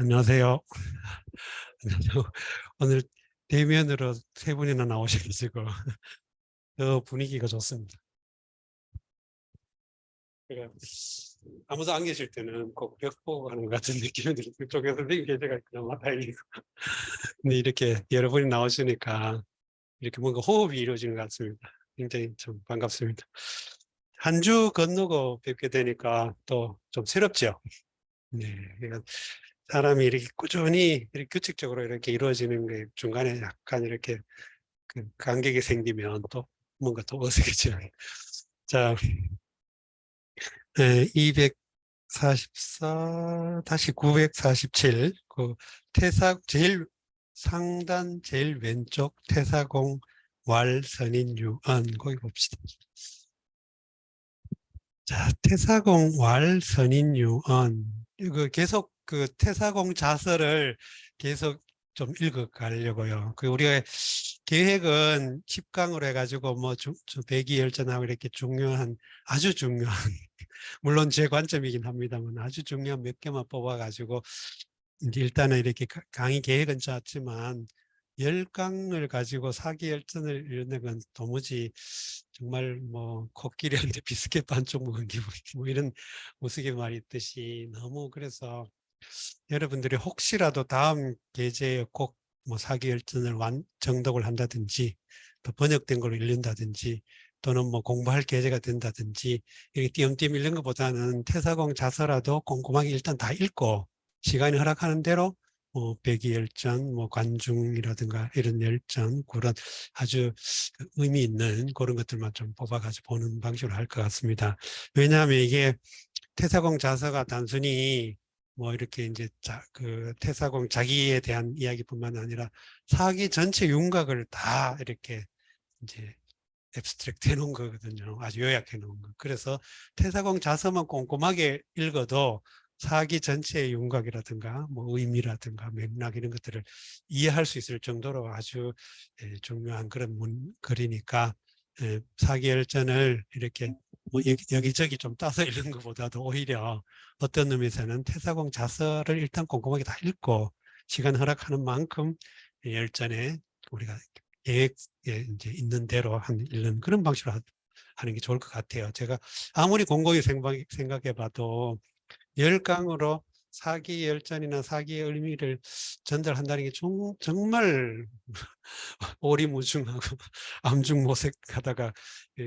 안녕하세요. 오늘 대면으로 세 분이나 나오셔가지고 더 분위기가 좋습니다. 그러니까 아무도 안 계실 때는 꼭 벽 보고 하는 것 같은 느낌이 들어요. 그쪽에 선생님 계세가 그나마 다행이고. 근데 이렇게 여러분이 나오시니까 이렇게 뭔가 호흡이 이루어지는 것 같습니다. 굉장히 좀 반갑습니다. 한 주 건너고 뵙게 되니까 또 좀 새롭죠. 네, 그러니까 사람이 이렇게 꾸준히 이렇게 규칙적으로 이렇게 이루어지는 게 중간에 약간 이렇게 그 간격이 생기면 또 뭔가 또 어색해져요. 자, 244 다시 947 그 제일 상단 제일 왼쪽 태사공 왈선인유언 거기 봅시다. 자, 태사공 왈선인유언 이거 계속 그 태사공 자서를 계속 좀 읽어 가려고요. 그 우리가 계획은 10강으로 해가지고 뭐 백이열전하고 이렇게 중요한 아주 중요한 물론 제 관점이긴 합니다만 아주 중요한 몇 개만 뽑아가지고 이제 일단은 이렇게 강의 계획은 짰지만 10강을 가지고 사기열전을 이루는 건 도무지 정말 뭐 코끼리한테 비스켓 반쪽 먹은 기분 뭐 이런 우스갯말이 있듯이 너무 그래서 여러분들이 혹시라도 다음 계제에 꼭 뭐 사기열전을 정독을 한다든지 또 번역된 걸로 읽는다든지 또는 뭐 공부할 계제가 된다든지 이렇게 띄엄띄엄 읽는 것보다는 태사공 자서라도 꼼꼼하게 일단 다 읽고 시간이 허락하는 대로 뭐 백이열전, 뭐 관중이라든가 이런 열전, 그런 아주 의미 있는 그런 것들만 좀 뽑아가지고 보는 방식으로 할 것 같습니다. 왜냐하면 이게 태사공 자서가 단순히 뭐 이렇게 이제 그 태사공 자기에 대한 이야기뿐만 아니라 사기 전체 윤곽을 다 이렇게 이제 앱스트랙트 해놓은 거거든요. 아주 요약해 놓은 거. 그래서 태사공 자서만 꼼꼼하게 읽어도 사기 전체의 윤곽이라든가 뭐 의미라든가 맥락 이런 것들을 이해할 수 있을 정도로 아주 중요한 그런 글이니까 사기열전을 이렇게 뭐 여기저기 좀 따서 읽는 것보다도 오히려 어떤 의미에서는 태사공 자서를 일단 꼼꼼하게 다 읽고 시간 허락하는 만큼 열전에 우리가 계획에 이제 있는 대로 읽는 그런 방식으로 하는 게 좋을 것 같아요. 제가 아무리 곰곰이 생각해 봐도 10강으로 사기 열전이나 사기의 의미를 전달한다는 게 정말 오리무중하고 암중모색하다가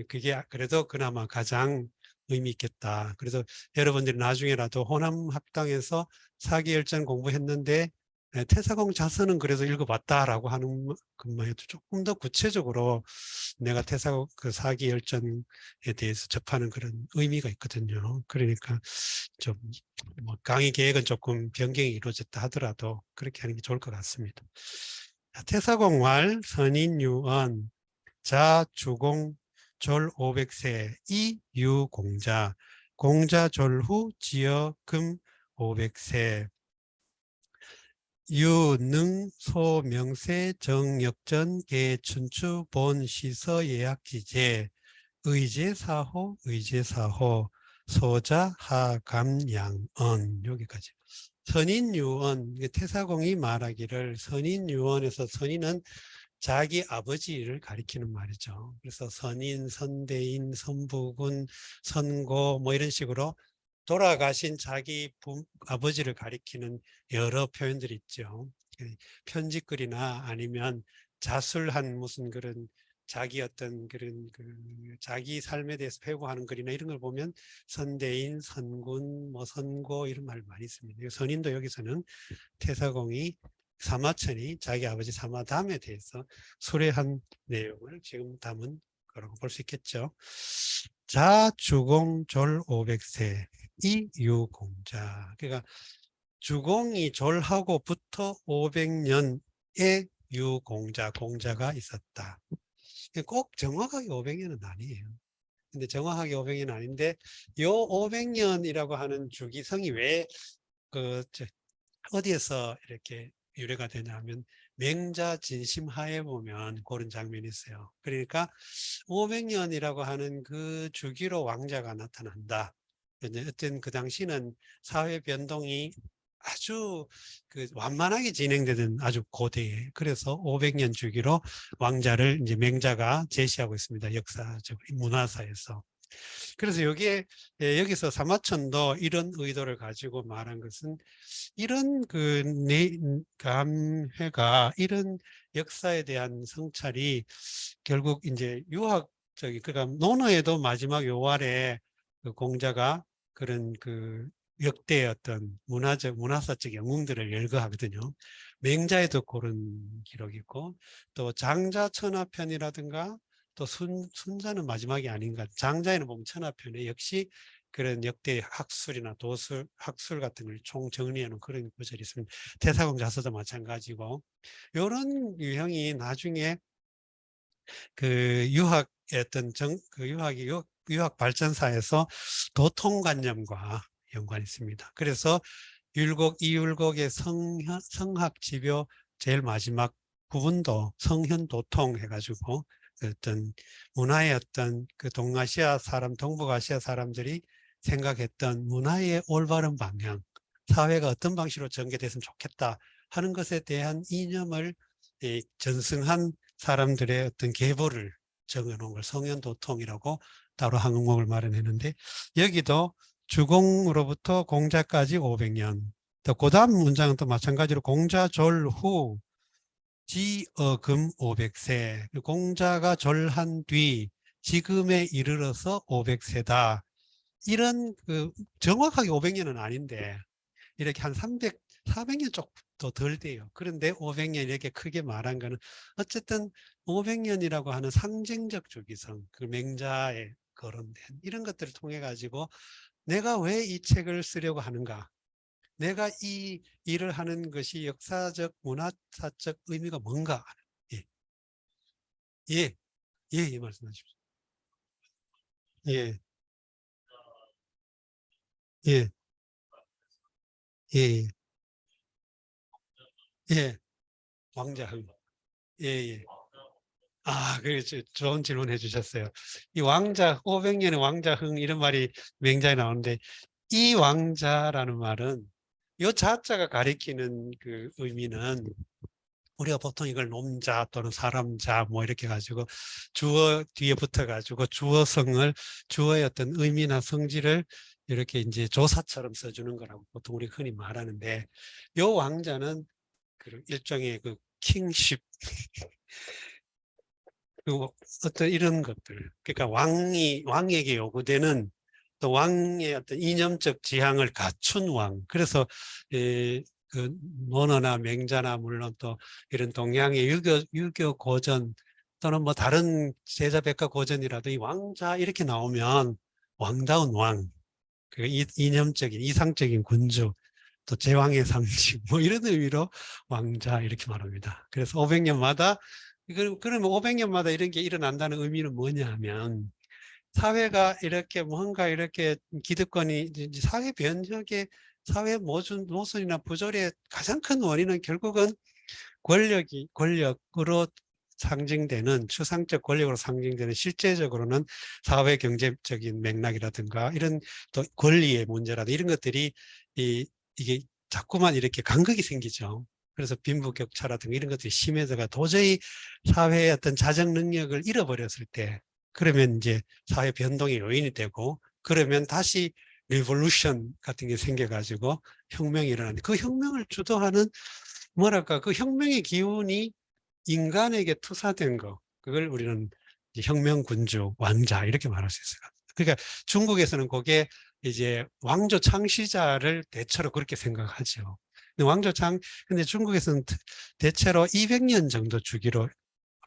그게 그래도 그나마 가장 의미 있겠다. 그래서 여러분들이 나중에라도 호남학당에서 사기열전 공부했는데 태사공 자서는 그래서 읽어봤다라고 하는 것만 해도 조금 더 구체적으로 내가 그 사기열전에 대해서 접하는 그런 의미가 있거든요. 그러니까 좀 뭐 강의 계획은 조금 변경이 이루어졌다 하더라도 그렇게 하는 게 좋을 것 같습니다. 태사공왈 선인유언 자주공 졸 500세 이유공자 공자 졸후 지어 금 500세 유능 소명세 정역전 개춘추 본 시서 예약지제 의제사호 의제사호 소자 하감양언 여기까지. 선인유언 태사공이 말하기를 선인유언에서 선인은 자기 아버지를 가리키는 말이죠. 그래서 선인, 선대인, 선부군, 선고 뭐 이런 식으로 돌아가신 자기 아버지를 가리키는 여러 표현들이 있죠. 편지글이나 아니면 자술한 무슨 그런 자기 어떤 그런 자기 삶에 대해서 회고하는 글이나 이런 걸 보면 선대인, 선군, 뭐 선고 이런 말 많이 씁니다. 선인도 여기서는 태사공이 사마천이 자기 아버지 사마담에 대해서 수레한 내용을 지금 담은 거라고 볼 수 있겠죠. 자주공 졸 500세 이유공자. 그러니까 주공이 졸하고부터 500년의 유공자, 공자가 있었다. 꼭 정확하게 500년은 아니에요. 근데 정확하게 500년 아닌데 요 500년이라고 하는 주기성이 왜 어디에서 이렇게 유래가 되냐면 맹자진심하에 보면 그런 장면이 있어요. 그러니까 500년이라고 하는 그 주기로 왕자가 나타난다. 어떤 그 당시는 사회 변동이 아주 그 완만하게 진행되던 아주 고대에, 그래서 500년 주기로 왕자를 이제 맹자가 제시하고 있습니다. 역사적으로 문화사에서. 그래서 여기에 여기서 사마천도 이런 의도를 가지고 말한 것은 이런 그 감회가, 이런 역사에 대한 성찰이 결국 이제 유학적인, 그러니까 논어에도 마지막 요활에 그 공자가 그런 그 역대의 어떤 문화사적 영웅들을 열거하거든요. 맹자에도 그런 기록이 있고, 또 장자천하편이라든가, 또 순자는 마지막이 아닌가. 장자에는 보면 천하편에 역시 그런 역대 학술이나 도술, 학술 같은 걸 총 정리해 놓은 그런 구절이 있습니다. 태사공 자서도 마찬가지고, 이런 유형이 나중에 그 유학의 어떤 그 유학 발전사에서 도통관념과 연관이 있습니다. 그래서 이율곡의 성학 지표 제일 마지막 부분도 성현도통 해가지고 어떤 문화의 어떤 그 동아시아 사람, 동북아시아 사람들이 생각했던 문화의 올바른 방향, 사회가 어떤 방식으로 전개됐으면 좋겠다 하는 것에 대한 이념을 전승한 사람들의 어떤 계보를 적어놓은 걸 성현도통이라고 따로 항목을 마련했는데, 여기도 주공으로부터 공자까지 500년, 또 그다음 문장은 또 마찬가지로 공자 절후 지금 500세, 공자가 절한 뒤 지금에 이르러서 500세다. 이런 그 정확하게 500년은 아닌데 이렇게 한 400년 쪽도 덜 돼요. 그런데 500년 이렇게 크게 말한 거는 어쨌든 500년이라고 하는 상징적 주기성, 그 맹자의 거론된 이런 것들을 통해 가지고 내가 왜 이 책을 쓰려고 하는가, 내가 이 일을 하는 것이 역사적, 문화사적 의미가 뭔가. 예, 예, 예, 예, 말씀하십시오. 예, 예, 예, 예, 왕자흥. 예, 예. 아, 그렇죠. 좋은 질문 해주셨어요. 이 왕자, 500년의 왕자흥 이런 말이 맹자에 나오는데, 이 왕자라는 말은 이 자자가 가리키는 그 의미는 우리가 보통 이걸 놈자 또는 사람자 뭐 이렇게 가지고 주어 뒤에 붙어 가지고 주어성을, 주어의 어떤 의미나 성질을 이렇게 이제 조사처럼 써주는 거라고 보통 우리 흔히 말하는데, 요 왕자는 그 일종의 그 킹십, 그리고 어떤 이런 것들, 그러니까 왕에게 요구되는, 또 왕의 어떤 이념적 지향을 갖춘 왕. 그래서 그 논어나 맹자나 물론 또 이런 동양의 유교 고전 또는 뭐 다른 제자백과 고전이라도 이 왕자 이렇게 나오면 왕다운 왕, 그 이념적인 이상적인 군주, 또 제왕의 상징 뭐 이런 의미로 왕자 이렇게 말합니다. 그래서 500년마다, 그러면 500년마다 이런 게 일어난다는 의미는 뭐냐 하면, 사회가 이렇게 뭔가 이렇게 기득권이 사회 변혁의, 사회 모순이나 부조리의 가장 큰 원인은 결국은 권력으로 상징되는, 추상적 권력으로 상징되는, 실제적으로는 사회 경제적인 맥락이라든가 이런 또 권리의 문제라든가 이런 것들이 이게 자꾸만 이렇게 간극이 생기죠. 그래서 빈부격차라든가 이런 것들이 심해져가 도저히 사회의 어떤 자정 능력을 잃어버렸을 때, 그러면 이제 사회 변동의 요인이 되고, 그러면 다시 리볼루션 같은 게 생겨가지고 혁명이 일어나는데, 그 혁명을 주도하는 뭐랄까 그 혁명의 기운이 인간에게 투사된 거, 그걸 우리는 혁명군주, 왕자 이렇게 말할 수 있어요. 그러니까 중국에서는 그게 이제 왕조 창시자를 대체로 그렇게 생각하죠. 근데 중국에서는 대체로 200년 정도 주기로,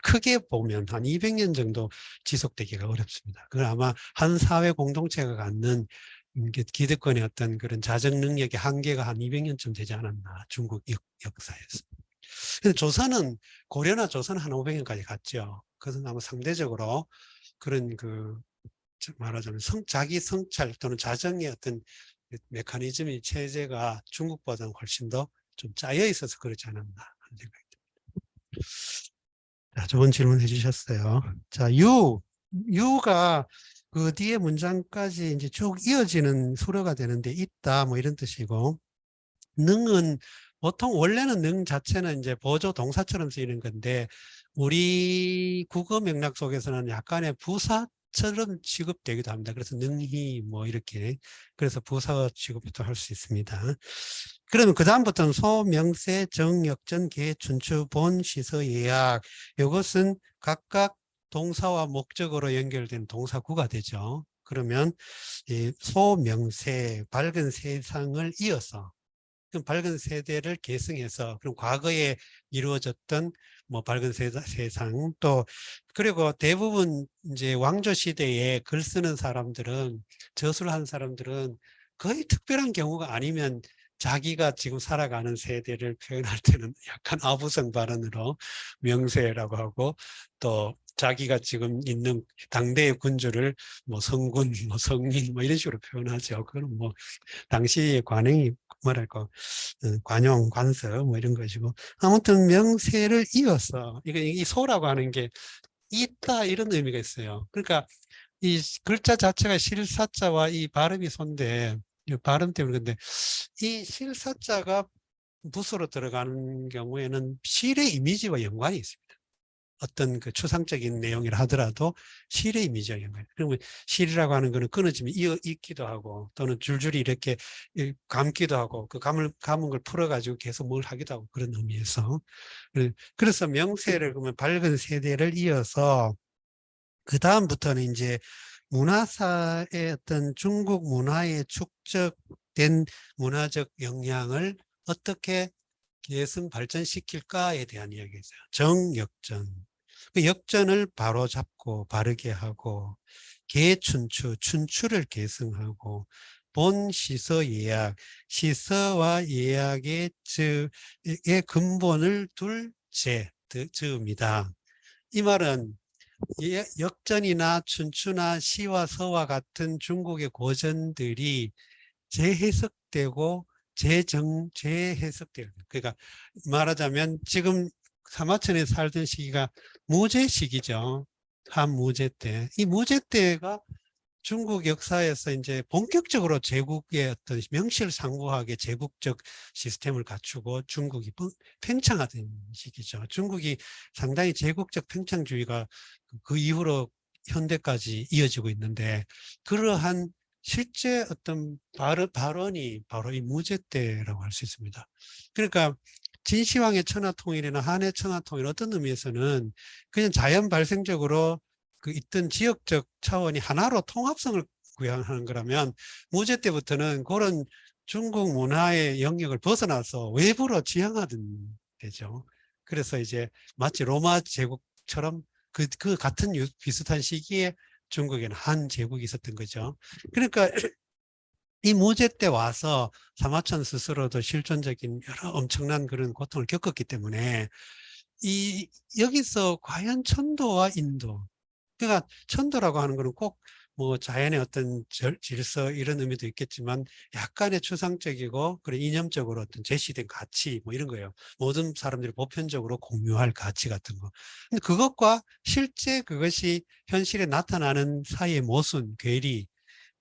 크게 보면 한 200년 정도 지속되기가 어렵습니다. 그건 아마 한 사회 공동체가 갖는 기득권의 어떤 그런 자정 능력의 한계가 한 200년쯤 되지 않았나, 중국 역사에서. 근데 조선은, 고려나 조선은 한 500년까지 갔죠. 그것은 아마 상대적으로 그런 그 말하자면 자기 성찰 또는 자정의 어떤 메커니즘이, 체제가 중국보다는 훨씬 더 좀 짜여 있어서 그렇지 않았나 하는 생각이 듭니다. 자, 좋은 질문 해주셨어요. 자, 유가 그 뒤에 문장까지 이제 쭉 이어지는 수로가 되는데 있다 뭐 이런 뜻이고, 능은 보통 원래는 능 자체는 이제 보조 동사처럼 쓰이는 건데 우리 국어 맥락 속에서는 약간의 부사처럼 취급되기도 합니다. 그래서 능히 뭐 이렇게 그래서 부사 취급도 할 수 있습니다. 그러면 그 다음부터는 소, 명세, 정, 역전, 계, 춘추, 본, 시서, 예약 이것은 각각 동사와 목적으로 연결된 동사구가 되죠. 그러면 이 소, 명세, 밝은 세상을 이어서 밝은 세대를 계승해서 그럼 과거에 이루어졌던 뭐 밝은 세상 또 그리고 대부분 이제 왕조 시대에 글 쓰는 사람들은 저술을 한 사람들은 거의 특별한 경우가 아니면 자기가 지금 살아가는 세대를 표현할 때는 약간 아부성 발언으로 명세라고 하고 또 자기가 지금 있는 당대의 군주를 뭐 성군, 뭐 성인 뭐 이런 식으로 표현하죠. 그건 뭐 당시의 관행이 뭐랄까 관용, 관서 뭐 이런 것이고 아무튼 명세를 이어서 이 소라고 하는 게 있다 이런 의미가 있어요. 그러니까 이 글자 자체가 실사자와 이 발음이 손데 이 발음 때문에 근데 이 실사자가 붓으로 들어가는 경우에는 실의 이미지와 연관이 있습니다. 어떤 그 추상적인 내용이라 하더라도 실의 이미지와 연관. 그러면 실이라고 하는 거는 끊어지면 있기도 하고 또는 줄줄이 이렇게 감기도 하고 그 감은 걸 풀어가지고 계속 뭘 하기도 하고 그런 의미에서. 그래서 명세를 그러면 밝은 세대를 이어서 그 다음부터는 이제 문화사의 어떤 중국 문화에 축적된 문화적 영향을 어떻게 계승 발전시킬까에 대한 이야기죠. 정역전. 그 역전을 바로 잡고 바르게 하고 계춘추, 춘추를 계승하고 본 시서 예약, 시서와 예약의 근본을 둘 즈음이다. 이 말은 역전이나 춘추나 시와 서와 같은 중국의 고전들이 재해석되고 재해석돼요. 그러니까 말하자면 지금 사마천에 살던 시기가 무제 시기죠. 한무제 때. 이 무제 때가 중국 역사에서 이제 본격적으로 제국의 어떤 명실상부하게 제국적 시스템을 갖추고 중국이 팽창하던 시기죠. 중국이 상당히 제국적 팽창주의가 그 이후로 현대까지 이어지고 있는데 그러한 실제 어떤 발언이 바로 이 무제 때라고 할 수 있습니다. 그러니까 진시황의 천하통일이나 한의 천하통일 어떤 의미에서는 그냥 자연 발생적으로 그 있던 지역적 차원이 하나로 통합성을 구현하는 거라면 무제 때부터는 그런 중국 문화의 영역을 벗어나서 외부로 지향하던 되죠. 그래서 이제 마치 로마 제국처럼 그 같은 비슷한 시기에 중국에는 한 제국이 있었던 거죠. 그러니까 이 무제 때 와서 사마천 스스로도 실존적인 여러 엄청난 그런 고통을 겪었기 때문에 여기서 과연 천도와 인도 그러니까 천도라고 하는 거는 꼭 뭐 자연의 어떤 질서 이런 의미도 있겠지만 약간의 추상적이고 그리고 이념적으로 어떤 제시된 가치 뭐 이런 거예요. 모든 사람들이 보편적으로 공유할 가치 같은 거. 근데 그것과 실제 그것이 현실에 나타나는 사이의 모순, 괴리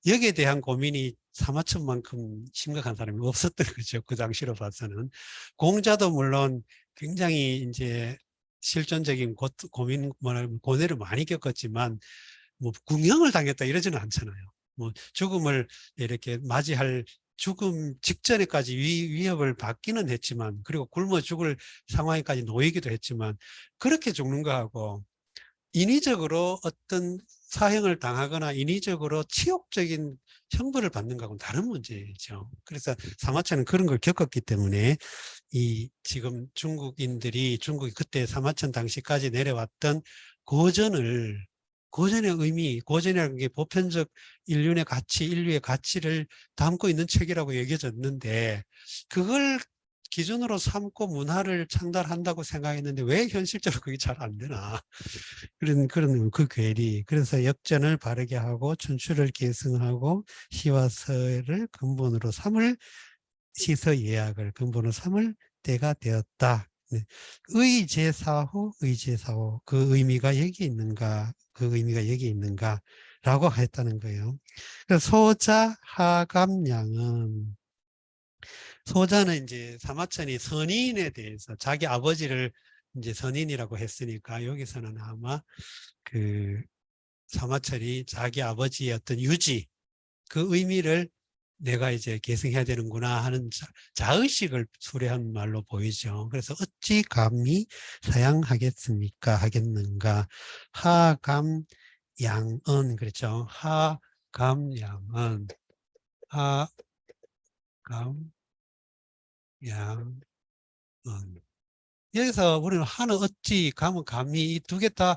여기에 대한 고민이 사마천만큼 심각한 사람이 없었던 거죠. 그 당시로 봐서는. 공자도 물론 굉장히 이제 실존적인 고민, 고뇌를 많이 겪었지만 뭐 궁형을 당했다 이러지는 않잖아요. 뭐 죽음을 이렇게 맞이할 죽음 직전에까지 위협을 받기는 했지만 그리고 굶어 죽을 상황에까지 놓이기도 했지만 그렇게 죽는 거하고 인위적으로 어떤 사형을 당하거나 인위적으로 치욕적인 형벌을 받는 거하고는 다른 문제죠. 그래서 사마천은 그런 걸 겪었기 때문에 이 지금 중국이 그때 사마천 당시까지 내려왔던 고전의 의미, 고전이라는 게 보편적 인류의 가치를 담고 있는 책이라고 여겨졌는데 그걸 기준으로 삼고 문화를 창달한다고 생각했는데 왜 현실적으로 그게 잘 안 되나. 그런 그 괴리. 그래서 역전을 바르게 하고 춘추를 계승하고 시와 서를 근본으로 삼을 시서 예약을 근본으로 삼을 때가 되었다. 네. 의제사후 그 의미가 여기 있는가 그 의미가 여기 있는가 라고 했다는 거예요. 소자 하감량은 소자는 이제 사마천이 선인에 대해서 자기 아버지를 이제 선인이라고 했으니까 여기서는 아마 그 사마천이 자기 아버지의 어떤 유지, 그 의미를 내가 이제 계승해야 되는구나 하는 자의식을 수레한 말로 보이죠. 그래서 어찌 감히 사양하겠습니까? 하겠는가? 하감 양은 그렇죠. 하감 양은 하감 양은 여기서 우리는 하는 어찌 감은 감히 이 두 개 다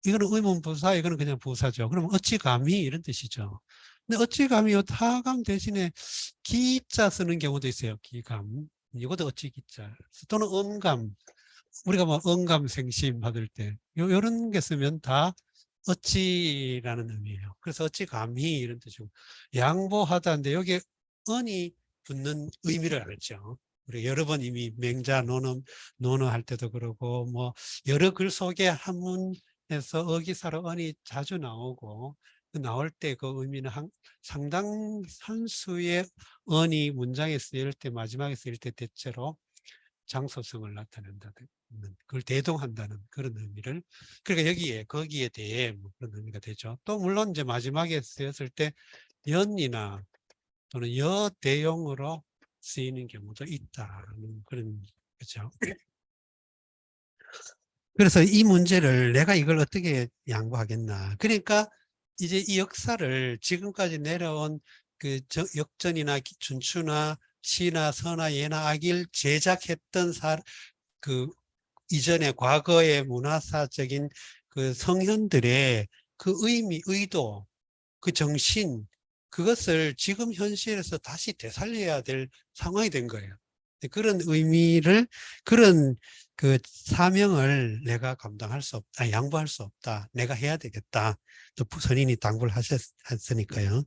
이거는 의문부사 이거는 그냥 부사죠. 그러면 어찌 감히 이런 뜻이죠. 근데 어찌 감히 하감 대신에 기자 쓰는 경우도 있어요. 기감. 이것도 어찌 기자. 또는 음감. 우리가 뭐 음감생심 받을 때 요런 게 쓰면 다 어찌라는 의미예요. 그래서 어찌 감히 이런 뜻이고 양보하다인데 여기에 은이 붙는 의미를 알죠. 우리 여러 번 이미 맹자 논어 할 때도 그러고 뭐 여러 글 속에 한문에서 어기사로 은이 자주 나오고 나올 때 그 의미는 상당 수의 은이 문장에 쓰일 때 마지막에 쓰일 때 대체로 장소성을 나타낸다는 그걸 대동한다는 그런 의미를 그러니까 여기에 거기에 대해 뭐 그런 의미가 되죠. 또 물론 이제 마지막에 쓰였을 때 연이나 또는 여대용으로 쓰이는 경우도 있다는 그런 거죠. 그래서 이 문제를 내가 이걸 어떻게 양보하겠나. 그러니까 이제 이 역사를 지금까지 내려온 그 역전이나 춘추나 시나 서나 예나 악일 제작했던 그 이전의 과거의 문화사적인 그 성현들의 그 의미, 의도, 그 정신, 그것을 지금 현실에서 다시 되살려야 될 상황이 된 거예요. 그런 의미를, 그런 그 사명을 내가 감당할 수 없다, 양보할 수 없다, 내가 해야 되겠다. 또 선인이 당부를 하셨으니까요.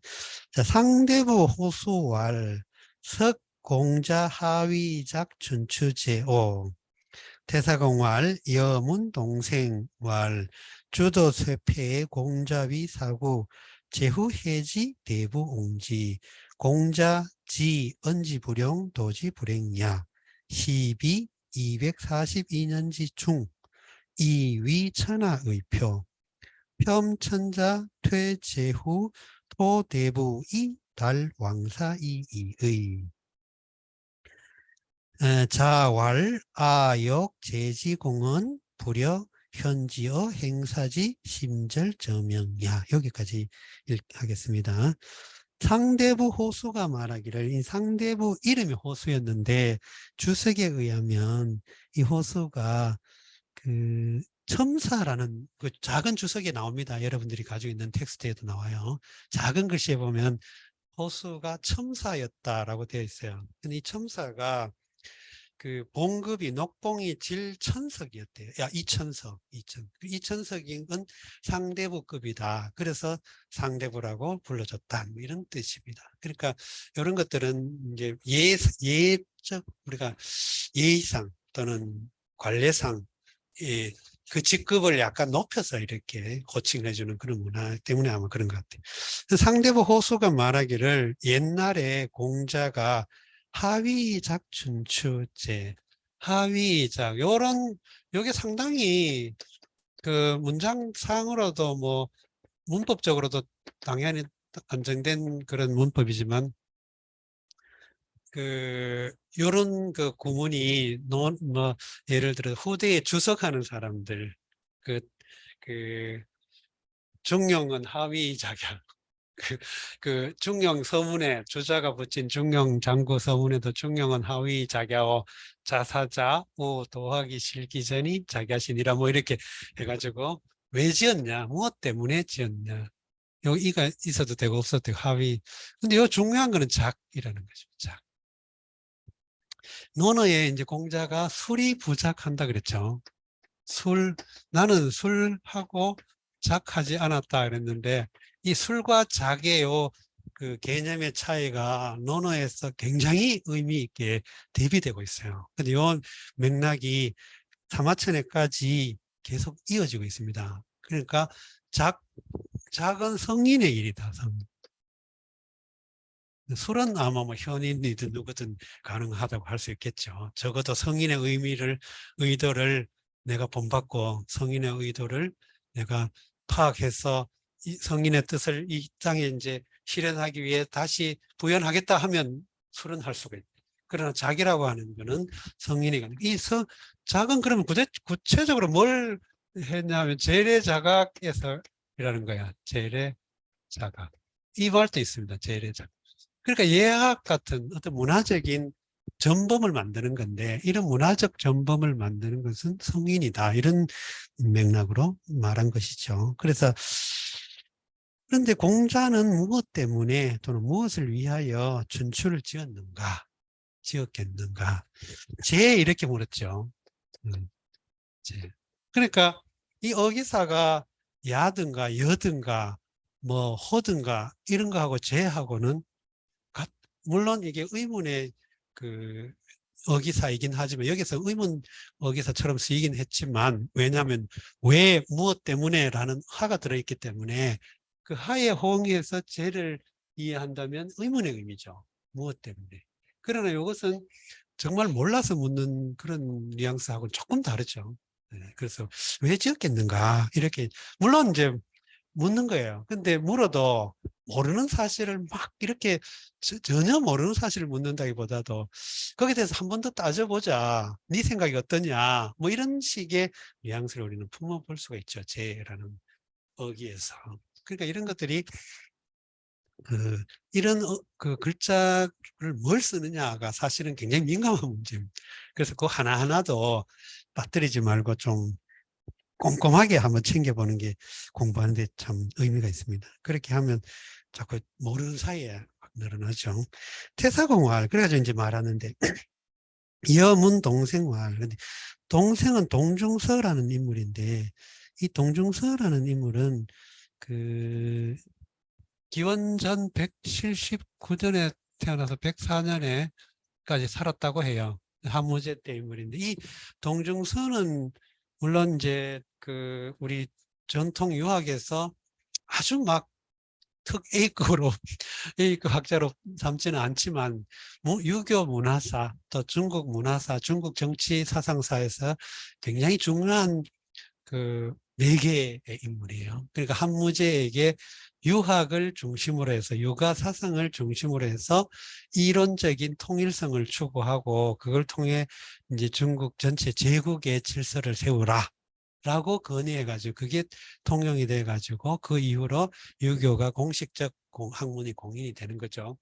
자, 상대부 호수왈 석공자 하위작 춘추제오 태사공왈 여문 동생왈 주도쇠패 공자위 사구 제후해지 대부옹지 공자지 언지불용 도지불행야 시비 242년지 중 이위천하의표 평천자 퇴제후 토대부이 달왕사이의 자왈 아역 제지공은 불여 현지어 행사지 심절저명야 여기까지 하겠습니다. 상대부 호수가 말하기를 이 상대부 이름이 호수였는데 주석에 의하면 이 호수가 그 첨사라는 그 작은 주석에 나옵니다. 여러분들이 가지고 있는 텍스트에도 나와요. 작은 글씨에 보면 호수가 첨사였다라고 되어 있어요. 근데 이 첨사가 그 봉급이 녹봉이 질천석이었대요. 야, 이천석인 상대부급이다. 그래서 상대부라고 불러줬다. 뭐 이런 뜻입니다. 그러니까 이런 것들은 이제 예적 우리가 예의상 또는 관례상 그 직급을 약간 높여서 이렇게 호칭해 주는 그런 문화 때문에 아마 그런 것 같아요. 상대부 호수가 말하기를 옛날에 공자가 하위작 춘추제, 하위작 요게 상당히 그 문장상으로도 뭐 문법적으로도 당연히 안정된 그런 문법이지만 그 요런 그 구문이 뭐 예를 들어 후대에 주석하는 사람들 그 중용은 하위작이야. 그 중용 서문에 주자가 붙인 중용 장구 서문에도 중용은 하위 자갸오 자사자 우 도하기 실기전이 자갸신이라 뭐 이렇게 해가지고 왜 지었냐 무엇 때문에 지었냐 이가 있어도 되고 없어도 되고 하위 근데 요 중요한 거는 작이라는 거죠. 작 논어에 이제 공자가 술이 부작한다 그랬죠. 나는 술하고 작하지 않았다 그랬는데 이 술과 작의 그 개념의 차이가 논어에서 굉장히 의미 있게 대비되고 있어요. 근데 이 맥락이 사마천에까지 계속 이어지고 있습니다. 그러니까 작은 성인의 일이다. 술은 아마 뭐 현인이든 누구든 가능하다고 할 수 있겠죠. 적어도 성인의 의도를 내가 본받고 성인의 의도를 내가 파악해서 이 성인의 뜻을 이 땅에 이제 실현하기 위해 다시 부연하겠다 하면 술은 할 수가 있다. 그러나 자기라고 하는 거는 성인이 이 작은 그러면 구체적으로 뭘 했냐면 재래자각에서이라는 거야. 재래자각. 이 말도 있습니다. 재래자각. 그러니까 예학 같은 어떤 문화적인 전범을 만드는 건데 이런 문화적 전범을 만드는 것은 성인이다. 이런 맥락으로 말한 것이죠. 그래서 그런데 공자는 무엇 때문에 또는 무엇을 위하여 춘추를 지었겠는가? 이렇게 물었죠. 제. 그러니까 이 어기사가 야든가 여든가 뭐 호든가 이런 거하고 제하고는 물론 이게 의문의 그 어기사이긴 하지만 여기서 의문 어기사처럼 쓰이긴 했지만 왜냐하면 왜 무엇 때문에라는 하가 들어있기 때문에 그 하에 호응해서 제를 이해한다면 의문의 의미죠. 무엇 때문에. 그러나 이것은 정말 몰라서 묻는 그런 뉘앙스하고는 조금 다르죠. 네, 그래서 왜 지었겠는가 이렇게 물론 이제 묻는 거예요. 근데 물어도 모르는 사실을 막 이렇게 전혀 모르는 사실을 묻는다기보다도 거기에 대해서 한 번 더 따져보자. 네 생각이 어떠냐. 뭐 이런 식의 뉘앙스를 우리는 품어볼 수가 있죠. 제라는 어기에서. 그러니까 이런 것들이 이런 그 글자를 뭘 쓰느냐가 사실은 굉장히 민감한 문제입니다. 그래서 그 하나하나도 빠뜨리지 말고 좀 꼼꼼하게 한번 챙겨보는 게 공부하는데 참 의미가 있습니다. 그렇게 하면 자꾸 모르는 사이에 늘어나죠. 태사공활, 그래가지고 이제 말하는데, 여문 동생활. 근데 동생은 동중서라는 인물인데, 이 동중서라는 인물은 그 기원전 179년에 태어나서 104년에까지 살았다고 해요. 한무제 때 인물인데, 이 동중서는 물론 이제 그 우리 전통 유학에서 아주 막 특 A급으로 A급 학자로 삼지는 않지만 유교 문화사 또 중국 문화사, 중국 정치 사상사에서 굉장히 중요한 그 네 개의 인물이에요. 그러니까 한무제에게 유학을 중심으로 해서 유가 사상을 중심으로 해서 이론적인 통일성을 추구하고 그걸 통해 이제 중국 전체 제국의 질서를 세우라. 라고 건의해가지고 그게 통용이 돼가지고 그 이후로 유교가 공식적 학문이 공인이 되는 거죠.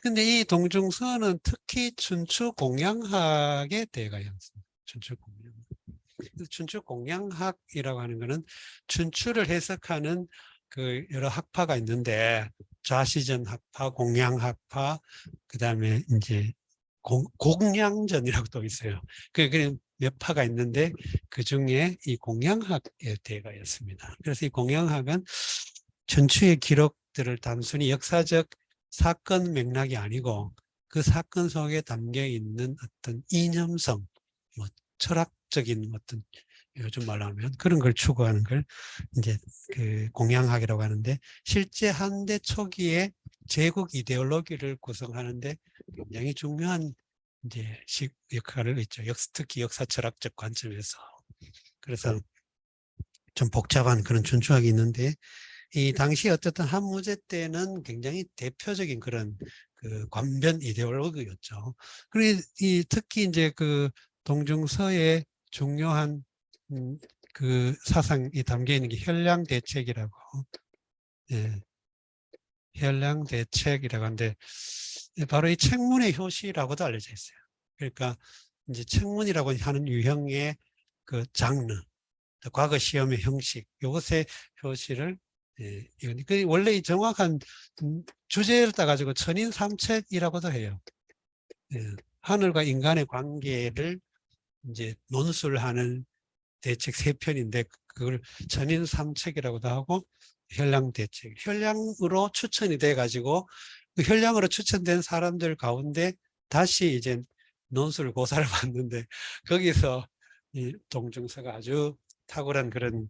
근데 이 동중서는 특히 춘추 공양학에 대해가 있습니다. 춘추 공양학. 춘추 공양학이라고 하는 거는 춘추를 해석하는 그 여러 학파가 있는데 좌시전 학파, 공양학파, 그 다음에 이제 공양전이라고 또 있어요. 그 몇 파가 있는데 그 중에 이 공양학의 대가였습니다. 그래서 이 공양학은 춘추의 기록들을 단순히 역사적 사건 맥락이 아니고 그 사건 속에 담겨 있는 어떤 이념성, 뭐 철학적인 어떤 요즘 말로 하면 그런 걸 추구하는 걸 이제 그 공양학이라고 하는데 실제 한대 초기에 제국 이데올로기를 구성하는데 굉장히 중요한 이제 역할을 했죠. 특히 역사 철학적 관점에서. 그래서 좀 복잡한 그런 춘추학이 있는데 이 당시 어쨌든 한무제 때는 굉장히 대표적인 그런 그 관변 이데올로기였죠. 그리고 특히 이제 그 동중서의 중요한 그 사상이 담겨 있는 게 현량대책이라고, 예, 현량대책이라고 하는데 바로 이 책문의 효시라고도 알려져 있어요. 그러니까 이제 책문이라고 하는 유형의 그 장르, 과거 시험의 형식, 이것의 효시를 원래 이 정확한 주제를 따가지고 천인삼책이라고도 해요. 하늘과 인간의 관계를 이제 논술하는 대책 세 편인데 그걸 천인삼책이라고도 하고 현량대책, 현량으로 추천이 돼가지고 그 현량으로 추천된 사람들 가운데 다시 이제 논술 고사를 받는데 거기서 이 동중서가 아주 탁월한 그런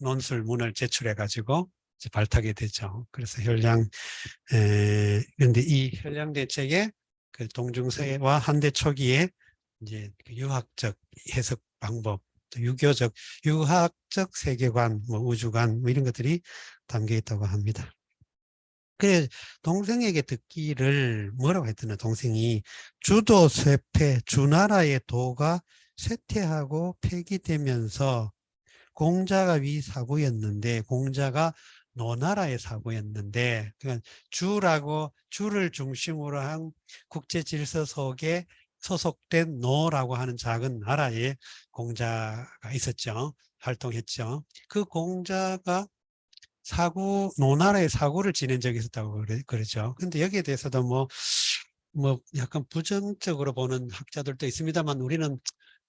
논술문을 제출해가지고 이제 발탁이 되죠. 그래서 그런데 이 혈량 대책의 그 동중세와 한대 초기에 이제 그 유학적 해석 방법, 또 유학적 세계관, 뭐 우주관, 뭐 이런 것들이 담겨 있다고 합니다. 그래, 동생에게 듣기를 뭐라고 했더니 동생이 주도 쇠퇴, 주나라의 도가 쇠퇴하고 폐기되면서 공자가 위사구였는데 공자가 노나라의 사구였는데 그러니까 주를 중심으로 한 국제 질서 속에 소속된 노라고 하는 작은 나라에 공자가 있었죠. 활동했죠. 그 공자가 노나라의 사구를 지낸 적이 있었다고 그러죠. 근데 여기에 대해서도 뭐 약간 부정적으로 보는 학자들도 있습니다만 우리는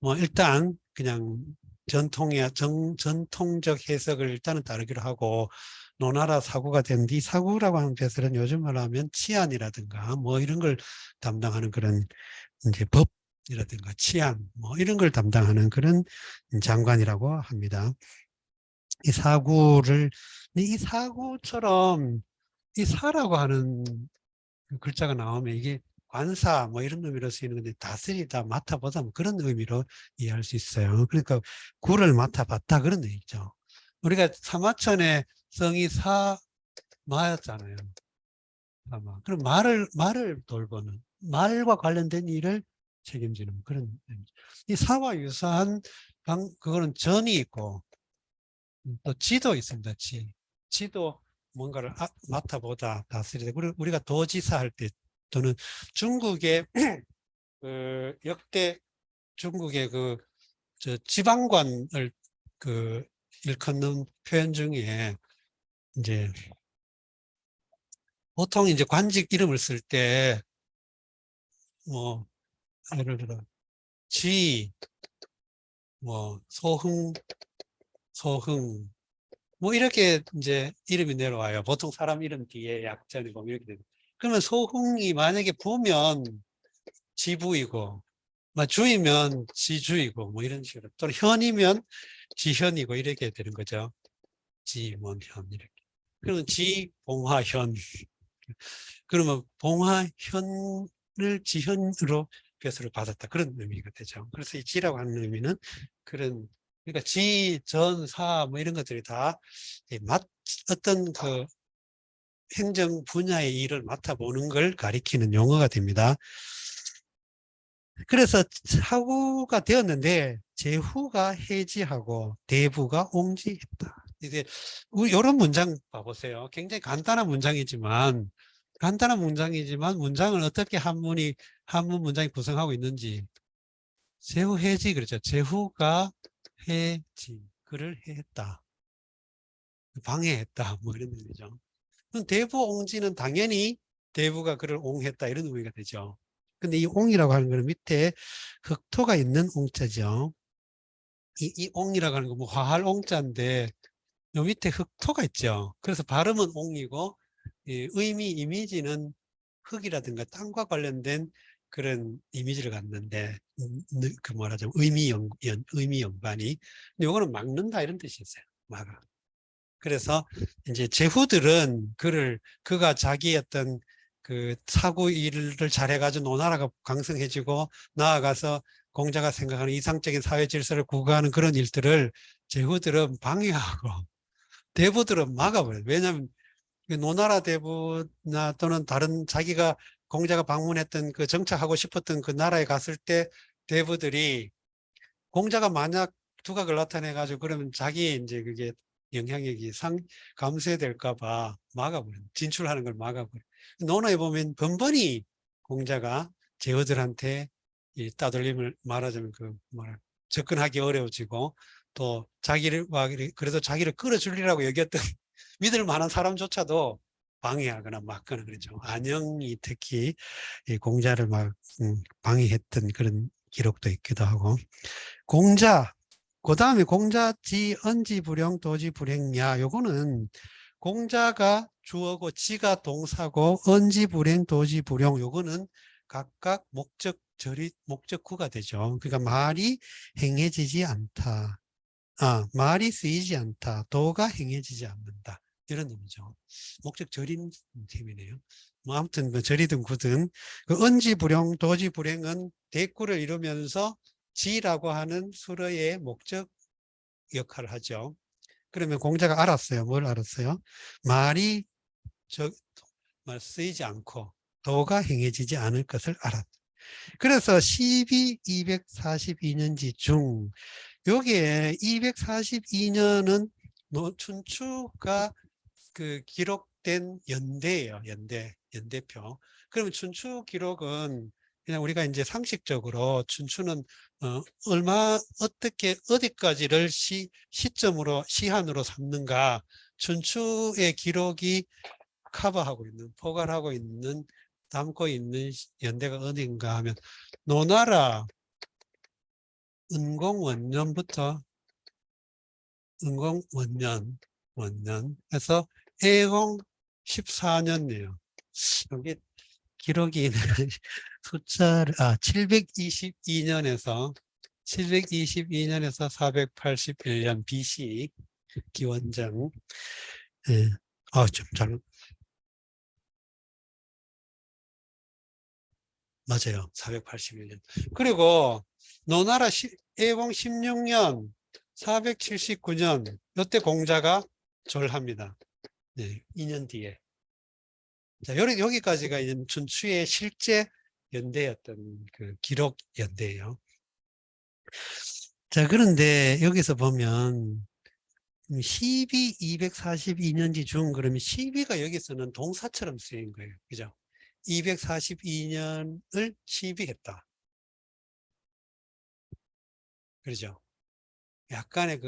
뭐 일단 그냥 전통적 해석을 일단은 따르기로 하고 노나라 사구가 된 뒤 사구라고 하는 배설은 요즘 말하면 치안이라든가 뭐 이런 걸 담당하는 그런 이제 법이라든가 치안 뭐 이런 걸 담당하는 그런 장관이라고 합니다. 이 사구처럼 이 사라고 하는 글자가 나오면 이게 관사 뭐 이런 의미로 쓰이는 건데 다스리다 맡아보다 뭐 그런 의미로 이해할 수 있어요. 그러니까 구를 맡아봤다 그런 의미죠. 우리가 사마천의 성이 사마였잖아요. 사마. 그럼 말을 돌보는 말과 관련된 일을 책임지는 그런 의미죠. 이 사와 유사한 그거는 전이 있고 또 지도 있습니다. 지도 뭔가를 맡아보다 다스리다. 우리가 도지사 할 때 또는 중국의 역대 중국의 지방관을 일컫는 표현 중에 이제 보통 이제 관직 이름을 쓸 때 뭐 예를 들어 뭐 소흥 뭐 이렇게 이제 이름이 내려와요. 보통 사람 이름 뒤에 약자를 보면 이렇게 되죠. 그러면 소흥이 만약에 부면 지부이고 주이면 지주이고 뭐 이런 식으로 또는 현이면 지현이고 이렇게 되는 거죠. 지원현 이렇게. 그러면 지봉화현. 그러면 봉화현을 지현으로 벼슬을 받았다. 그런 의미가 되죠. 그래서 이 지라고 하는 의미는 그런 그러니까 지, 전, 사 뭐 이런 것들이 다 어떤 그 행정 분야의 일을 맡아보는 걸 가리키는 용어가 됩니다. 그래서 사후가 되었는데 제후가 해지하고 대부가 옹지했다. 이제 이런 문장 봐보세요. 굉장히 간단한 문장을 어떻게 한문 문장이 구성하고 있는지 제후 해지 그렇죠. 제후가 해지 그를 해했다. 방해했다. 뭐 이런 의미죠. 그럼 대부 옹지는 당연히 대부가 그를 옹했다 이런 의미가 되죠. 근데 이 옹이라고 하는 거는 밑에 흑토가 있는 옹자죠. 이 옹이라고 하는 거 뭐 화할 옹자인데 요 밑에 흑토가 있죠. 그래서 발음은 옹이고 이미지는 흙이라든가 땅과 관련된 그런 이미지를 갖는데 그 뭐라죠 의미 연관이 근데 요거는 막는다 이런 뜻이 있어요. 막아. 그래서 이제 제후들은 그가 자기 어떤 그 사고 일을 잘해가지고 노나라가 강성해지고 나아가서 공자가 생각하는 이상적인 사회 질서를 구가하는 그런 일들을 제후들은 방해하고 대부들은 막아버려요. 왜냐하면 노나라 대부나 또는 다른 자기가 공자가 방문했던 그 정착하고 싶었던 그 나라에 갔을 때 대부들이 공자가 만약 두각을 나타내가지고 그러면 자기 이제 그게 영향력이 감소될까 봐 막아버려. 진출하는 걸 막아버려. 논어에 보면 번번이 공자가 제어들한테 이 따돌림을 말하자면 접근하기 어려워지고 또 그래도 자기를 끌어줄리라고 여겼던 믿을 만한 사람조차도 방해하거나 막거나 그랬죠. 안영이 특히 이 공자를 방해했던 그런 기록도 있기도 하고 공자 그 다음에 공자지 언지불용 도지불행야 요거는 공자가 주어고 지가 동사고 언지불행 도지불용 요거는 각각 목적구가 되죠. 그러니까 말이 행해지지 않다. 말이 쓰이지 않다. 도가 행해지지 않는다. 이런 의미죠. 목적 절인 셈이네요. 뭐 아무튼 뭐 절이든 구든 그 언지불용, 도지불행은 대꾸를 이루면서 지라고 하는 수로의 목적 역할을 하죠. 그러면 공자가 알았어요. 뭘 알았어요? 말이 쓰이지 않고 도가 행해지지 않을 것을 알았다. 그래서 12, 242년지 중 여기에 242년은 춘추가 그 기록된 연대예요. 연대표. 그러면 춘추 기록은 그냥 우리가 이제 상식적으로 춘추는 어떻게 어디까지를 시점으로 시한으로 삼는가, 춘추의 기록이 커버하고 있는, 포괄하고 있는, 담고 있는 연대가 어딘가 하면 노나라 은공원년부터 원년 해서 애공 14년이에요. 여기 기록이 숫자를 722년에서 481년 BC 기원전. 예. 좀 잘 맞아요. 481년. 그리고 노나라 애공 16년 479년 이때 공자가 졸합니다. 네, 2년 뒤에. 자, 여기까지가 이제 춘추의 실제 연대였던 그 기록 연대예요. 자, 그런데 여기서 보면 12, 242년지 중 그러면 12가 여기서는 동사처럼 쓰인 거예요. 그죠? 242년을 시비했다. 그렇죠? 약간의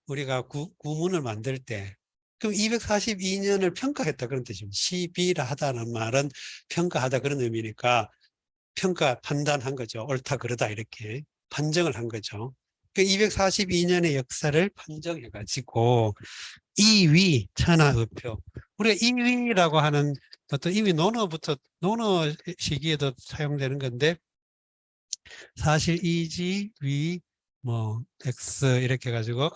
우리가 구문을 만들 때, 그럼 242년을 평가했다 그런 뜻입니다. 시비라 하다는 말은 평가하다 그런 의미니까 판단한 거죠. 옳다, 그러다, 이렇게 판정을 한 거죠. 그 242년의 역사를 판정해가지고, 이위, 천하의표. 우리가 이위라고 하는 어떤 이미 논어 시기에도 사용되는 건데, 사실 이지, 위, X 이렇게 해가지고,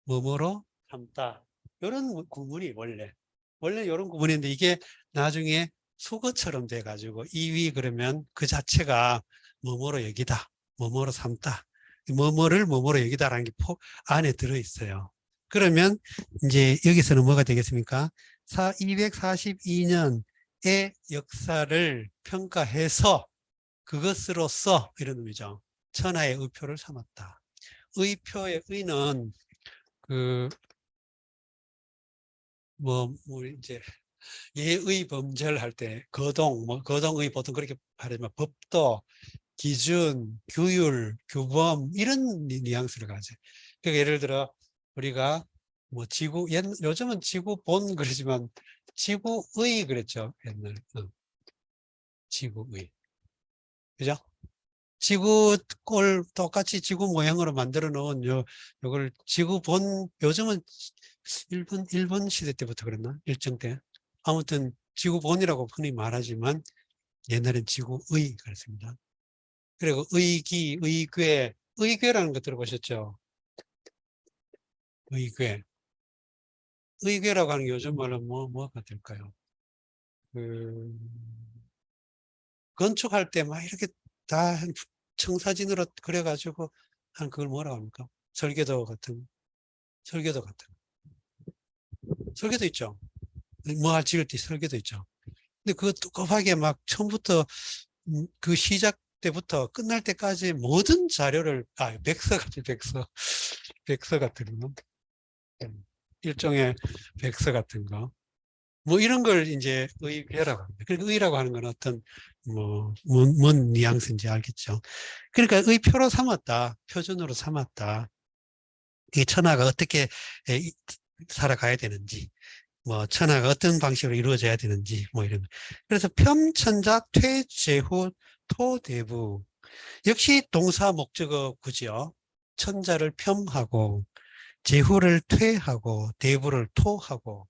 뭐뭐로 삼다. 이런 구문이 원래 이런 구문인데 이게 나중에 속어처럼 돼가지고 이위 그러면 그 자체가 뭐뭐로 여기다, 뭐뭐로 삼다, 뭐뭐로 여기다라는 게 안에 들어있어요. 그러면 이제 여기서는 뭐가 되겠습니까? 242년의 역사를 평가해서 그것으로써 이런 의미죠. 천하의 의표를 삼았다. 의표의 의는 이제 예의 범절할 때 거동의 보통 그렇게 말하지만 법도, 기준, 규율, 규범 이런 뉘앙스를 가져요. 그러니까 예를 들어 우리가 요즘은 지구본 그러지만 지구의 그랬죠. 옛날 지구의, 그죠? 지구 꼴 똑같이 지구 모양으로 만들어 놓은 요걸 지구본, 요즘은 일본 시대 때부터 그랬나? 일정 때. 아무튼 지구본이라고 흔히 말하지만 옛날엔 지구의 그랬습니다. 그리고 의궤라는 거 들어보셨죠? 의궤. 의궤라고 하는 게 요즘 말로 뭐가 될까요? 그, 건축할 때 막 이렇게 다 청사진으로 그려가지고 한 그걸 뭐라고 합니까? 설계도 같은. 설계도 있죠. 뭐 지을 때 설계도 있죠. 근데 그거 뚜렷하게 막 처음부터 그 시작 때부터 끝날 때까지 모든 자료를 백서 같은 백서 같은 거, 일종의 백서 같은 거, 뭐 이런 걸 이제 의궤라고 합니다. 그러니까 의라고 하는 건 어떤 뭔 뉘앙스인지 알겠죠. 그러니까 의표로 삼았다, 표준으로 삼았다. 이 천하가 어떻게 살아가야 되는지, 천하가 어떤 방식으로 이루어져야 되는지, 이런. 그래서 평천자, 퇴제후, 토대부. 역시 동사 목적어 구죠. 천자를 폄하고, 제후를 퇴하고, 대부를 토하고.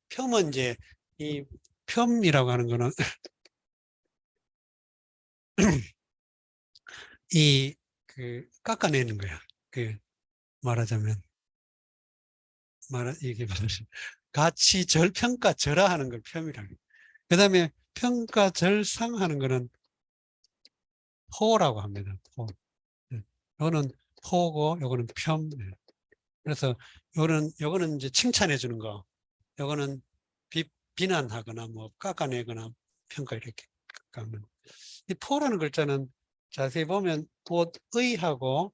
폄은 이제, 이 폄이라고 하는 거는, 깎아내는 거야. 말하자면. 이게 가치 절평가 절하하는 걸 폄이라고. 그 다음에 평가 절상하는 거는 포라고 합니다. 포. 요거는 포고, 요거는 폄. 그래서 요거는 이제 칭찬해 주는 거. 요거는 비난하거나 뭐 깎아내거나 평가 이렇게 깎는. 이 포라는 글자는 자세히 보면 의하고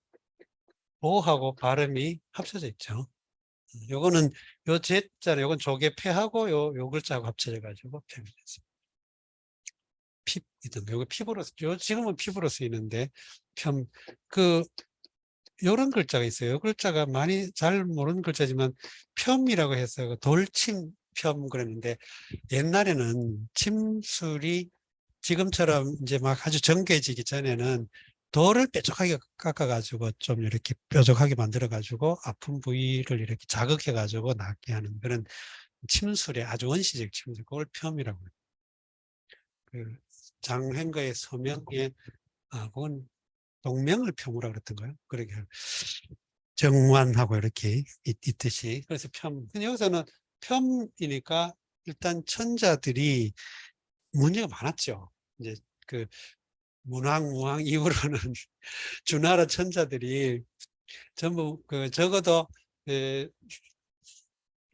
보하고 발음이 합쳐져 있죠. 요거는 요 제자를 요건 조개 폐하고 요 글자하고 합쳐져 가지고 폐이 됐어요. 요거 피부로 지금은 피부로 쓰이는데 요런 글자가 있어요. 요 글자가 많이 잘 모르는 글자지만 폄이라고 해서 돌침 폄 그랬는데 옛날에는 침술이 지금처럼 이제 막 아주 정교해지기 전에는 돌을 뾰족하게 깎아가지고 좀 이렇게 뾰족하게 만들어가지고 아픈 부위를 이렇게 자극해가지고 낫게 하는 그런 침술의 아주 원시적 침술, 그걸 폄이라고 해요. 그 장행거의 서명에, 그건 동명을 펴무라 그랬던 거예요. 그렇게 정관하고 이렇게 있듯이. 그래서 근데 여기서는 폄이니까 일단 천자들이 문제가 많았죠. 이제 그 문왕 이후로는 주나라 천자들이 전부 적어도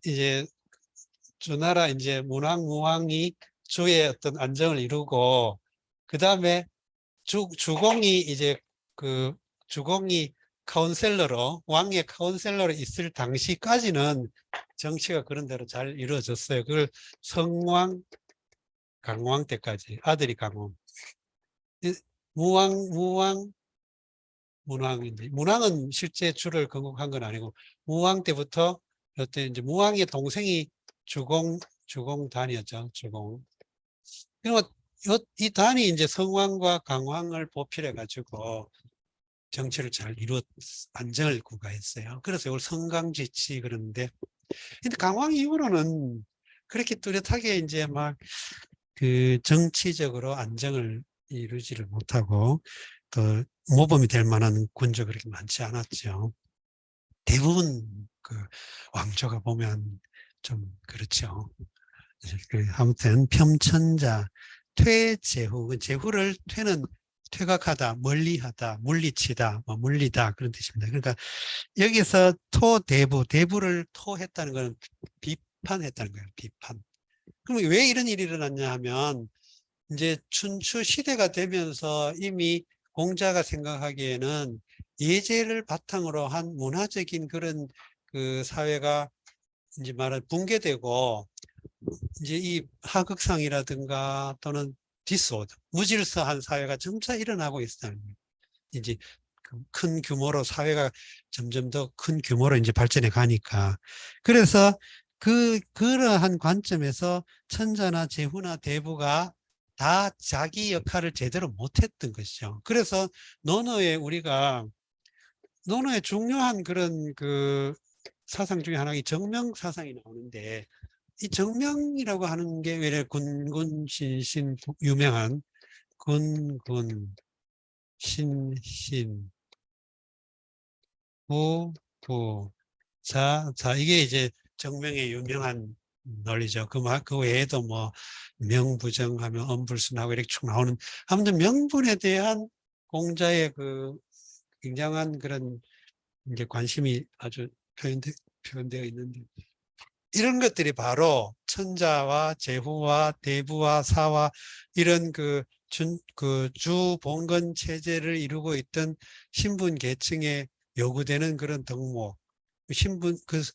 이제 주나라 이제 문왕이 주의 어떤 안정을 이루고 그 다음에 주공이 이제 주공이 카운셀러로 왕의 카운셀러로 있을 당시까지는 정치가 그런 대로 잘 이루어졌어요. 그걸 성왕 강왕 때까지 아들이 강왕. 무왕 문왕인데 문왕은 실제 주를 건국한 건 아니고 무왕 때부터 그때 이제 무왕의 동생이 주공단이었죠. 주공. 그리고 이 단이 이제 성왕과 강왕을 보필해 가지고 정치를 잘 안정을 구가했어요. 그래서 이걸 성강지치 그러는데, 근데 강왕 이후로는 그렇게 뚜렷하게 이제 막 정치적으로 안정을 이루지를 못하고 또 모범이 될 만한 군주가 그렇게 많지 않았죠. 대부분 왕조가 보면 좀 그렇죠. 아무튼 평천자 퇴제후, 제후를 퇴는 퇴각하다, 멀리하다, 물리치다, 물리다 그런 뜻입니다. 그러니까 여기서 대부를 토했다는 것은 비판했다는 거예요. 비판. 그럼 왜 이런 일이 일어났냐 하면 이제 춘추 시대가 되면서 이미 공자가 생각하기에는 예제를 바탕으로 한 문화적인 그런 사회가 이제 붕괴되고 이제 이 하극상이라든가 또는 디스오더, 무질서한 사회가 점차 일어나고 있다는 거예요. 이제 큰 규모로 사회가 점점 더 큰 규모로 이제 발전해 가니까. 그래서 그러한 관점에서 천자나 제후나 대부가 다 자기 역할을 제대로 못했던 것이죠. 그래서 논어의 중요한 그런 사상 중에 하나가 정명 사상이 나오는데, 이 정명이라고 하는 게 왜 군군신신 유명한 군군신신 자 이게 이제 정명의 유명한 논리죠. 그 외에도 뭐 명부정하면 엄불순하고 이렇게 쭉 나오는, 아무튼 명분에 대한 공자의 굉장한 그런 이제 관심이 아주 표현되어 있는데, 이런 것들이 바로 천자와 제후와 대부와 사와 이런 주봉건 체제를 이루고 있던 신분 계층에 요구되는 그런 덕목,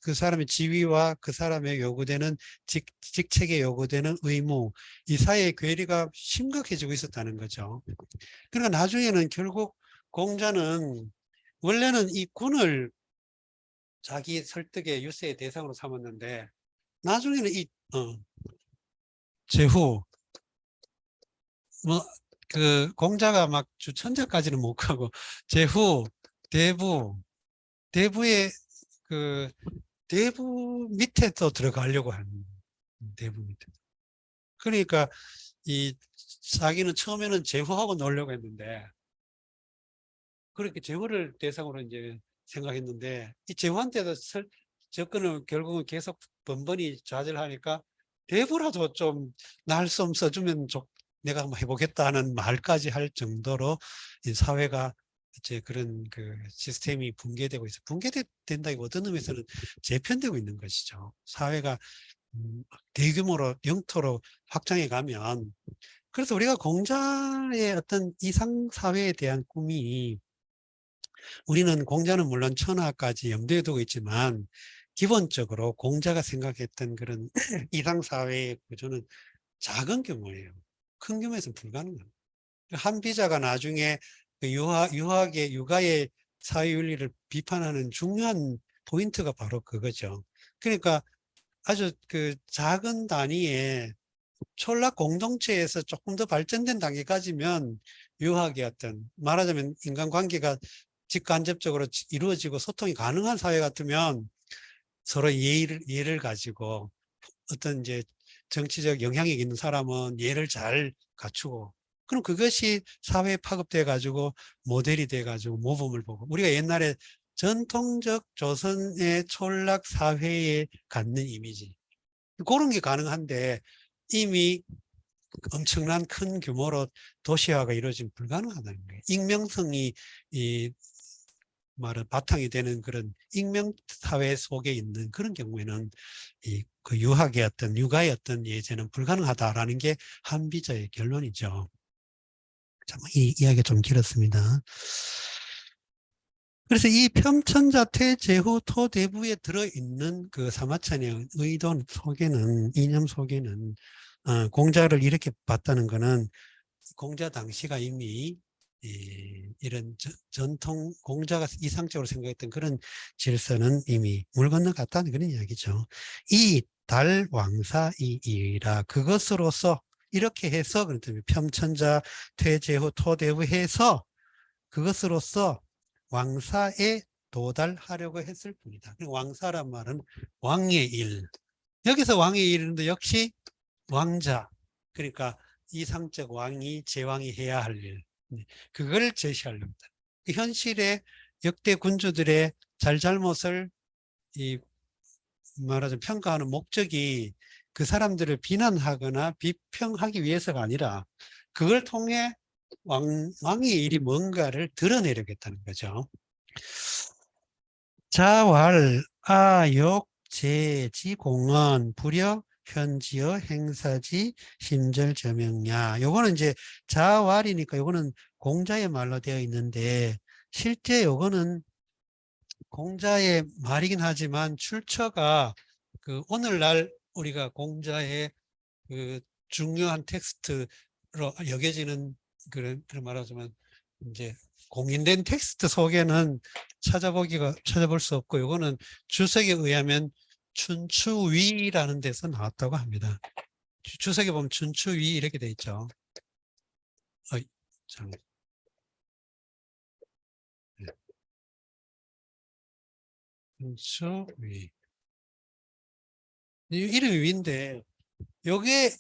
그 사람의 지위와 그 사람의 요구되는 직책에 요구되는 의무, 이 사이의 괴리가 심각해지고 있었다는 거죠. 그러니까 나중에는 결국 공자는 원래는 이 군을 자기 설득의 유세의 대상으로 삼았는데, 나중에는 제후 공자가 막 주천자까지는 못 가고 제후 대부의 그 대부 밑에 또 들어가려고 하는, 대부 밑에. 그러니까 자기는 처음에는 제후하고 놀려고 했는데, 그렇게 제후를 대상으로 이제 생각했는데, 이 제후한테도 접근을 결국은 계속 번번이 좌절하니까 대부라도 좀 날 좀 써주면 내가 한번 해보겠다 하는 말까지 할 정도로 이 사회가 이제 그런 그 시스템이 붕괴되고 있어. 붕괴된다기보다 어떤 의미에서는 재편되고 있는 것이죠. 사회가 대규모로 영토로 확장해 가면, 그래서 우리가 공자의 어떤 이상 사회에 대한 꿈이, 우리는 공자는 물론 천하까지 염두에 두고 있지만 기본적으로 공자가 생각했던 그런 이상 사회의 구조는 작은 규모예요. 큰 규모에서는 불가능합니다. 한비자가 나중에 그 육아의 사회윤리를 비판하는 중요한 포인트가 바로 그거죠. 그러니까 아주 그 작은 단위의 촌락 공동체에서 조금 더 발전된 단계까지면 유학의 어떤, 말하자면 인간관계가 직간접적으로 이루어지고 소통이 가능한 사회 같으면 서로 예를 가지고 어떤 이제 정치적 영향력 있는 사람은 예를 잘 갖추고, 그럼 그것이 사회에 파급돼 가지고 모델이 돼 가지고 모범을 보고, 우리가 옛날에 전통적 조선의 촌락 사회에 갖는 이미지, 그런 게 가능한데 이미 엄청난 큰 규모로 도시화가 이루어지면 불가능하다는 거예요. 익명성이 이 말은 바탕이 되는 그런 익명 사회 속에 있는 그런 경우에는 그 유학의 어떤 육아의 어떤 예제는 불가능하다라는 게 한비자의 결론이죠. 참, 이 이야기가 좀 길었습니다. 그래서 이 평천자 퇴제후 토대부에 들어있는 그 사마천의 의도 속에는, 이념 속에는 공자를 이렇게 봤다는 것은 공자 당시가 이미 이런 전통 공자가 이상적으로 생각했던 그런 질서는 이미 물 건너갔다는 그런 이야기죠. 이 달왕사이이라, 그것으로서 이렇게 해서, 그렇다면 평천자 퇴제후 토대후 해서 그것으로서 왕사에 도달하려고 했을 뿐이다. 왕사란 말은 왕의 일. 여기서 왕의 일인데 역시 왕자, 그러니까 이상적 왕이 제왕이 해야 할 일, 그걸 제시하려고 합니다. 현실의 역대 군주들의 잘잘못을 말하자면 평가하는 목적이 그 사람들을 비난하거나 비평하기 위해서가 아니라 그걸 통해 왕의 일이 뭔가를 드러내려겠다는 거죠. 자왈, 아욕, 제지, 공언, 불여, 현지어, 행사지, 심절, 저명야. 요거는 이제 자왈이니까 요거는 공자의 말로 되어 있는데, 실제 요거는 공자의 말이긴 하지만 출처가 그 오늘날 우리가 공자의 그 중요한 텍스트로 여겨지는 그런 말하자면 이제 공인된 텍스트 속에는 찾아볼 수 없고, 이거는 주석에 의하면 춘추위라는 데서 나왔다고 합니다. 주석에 보면 춘추위 이렇게 돼 있죠. 참. 네. 춘추위. 이름이 위인데, 요게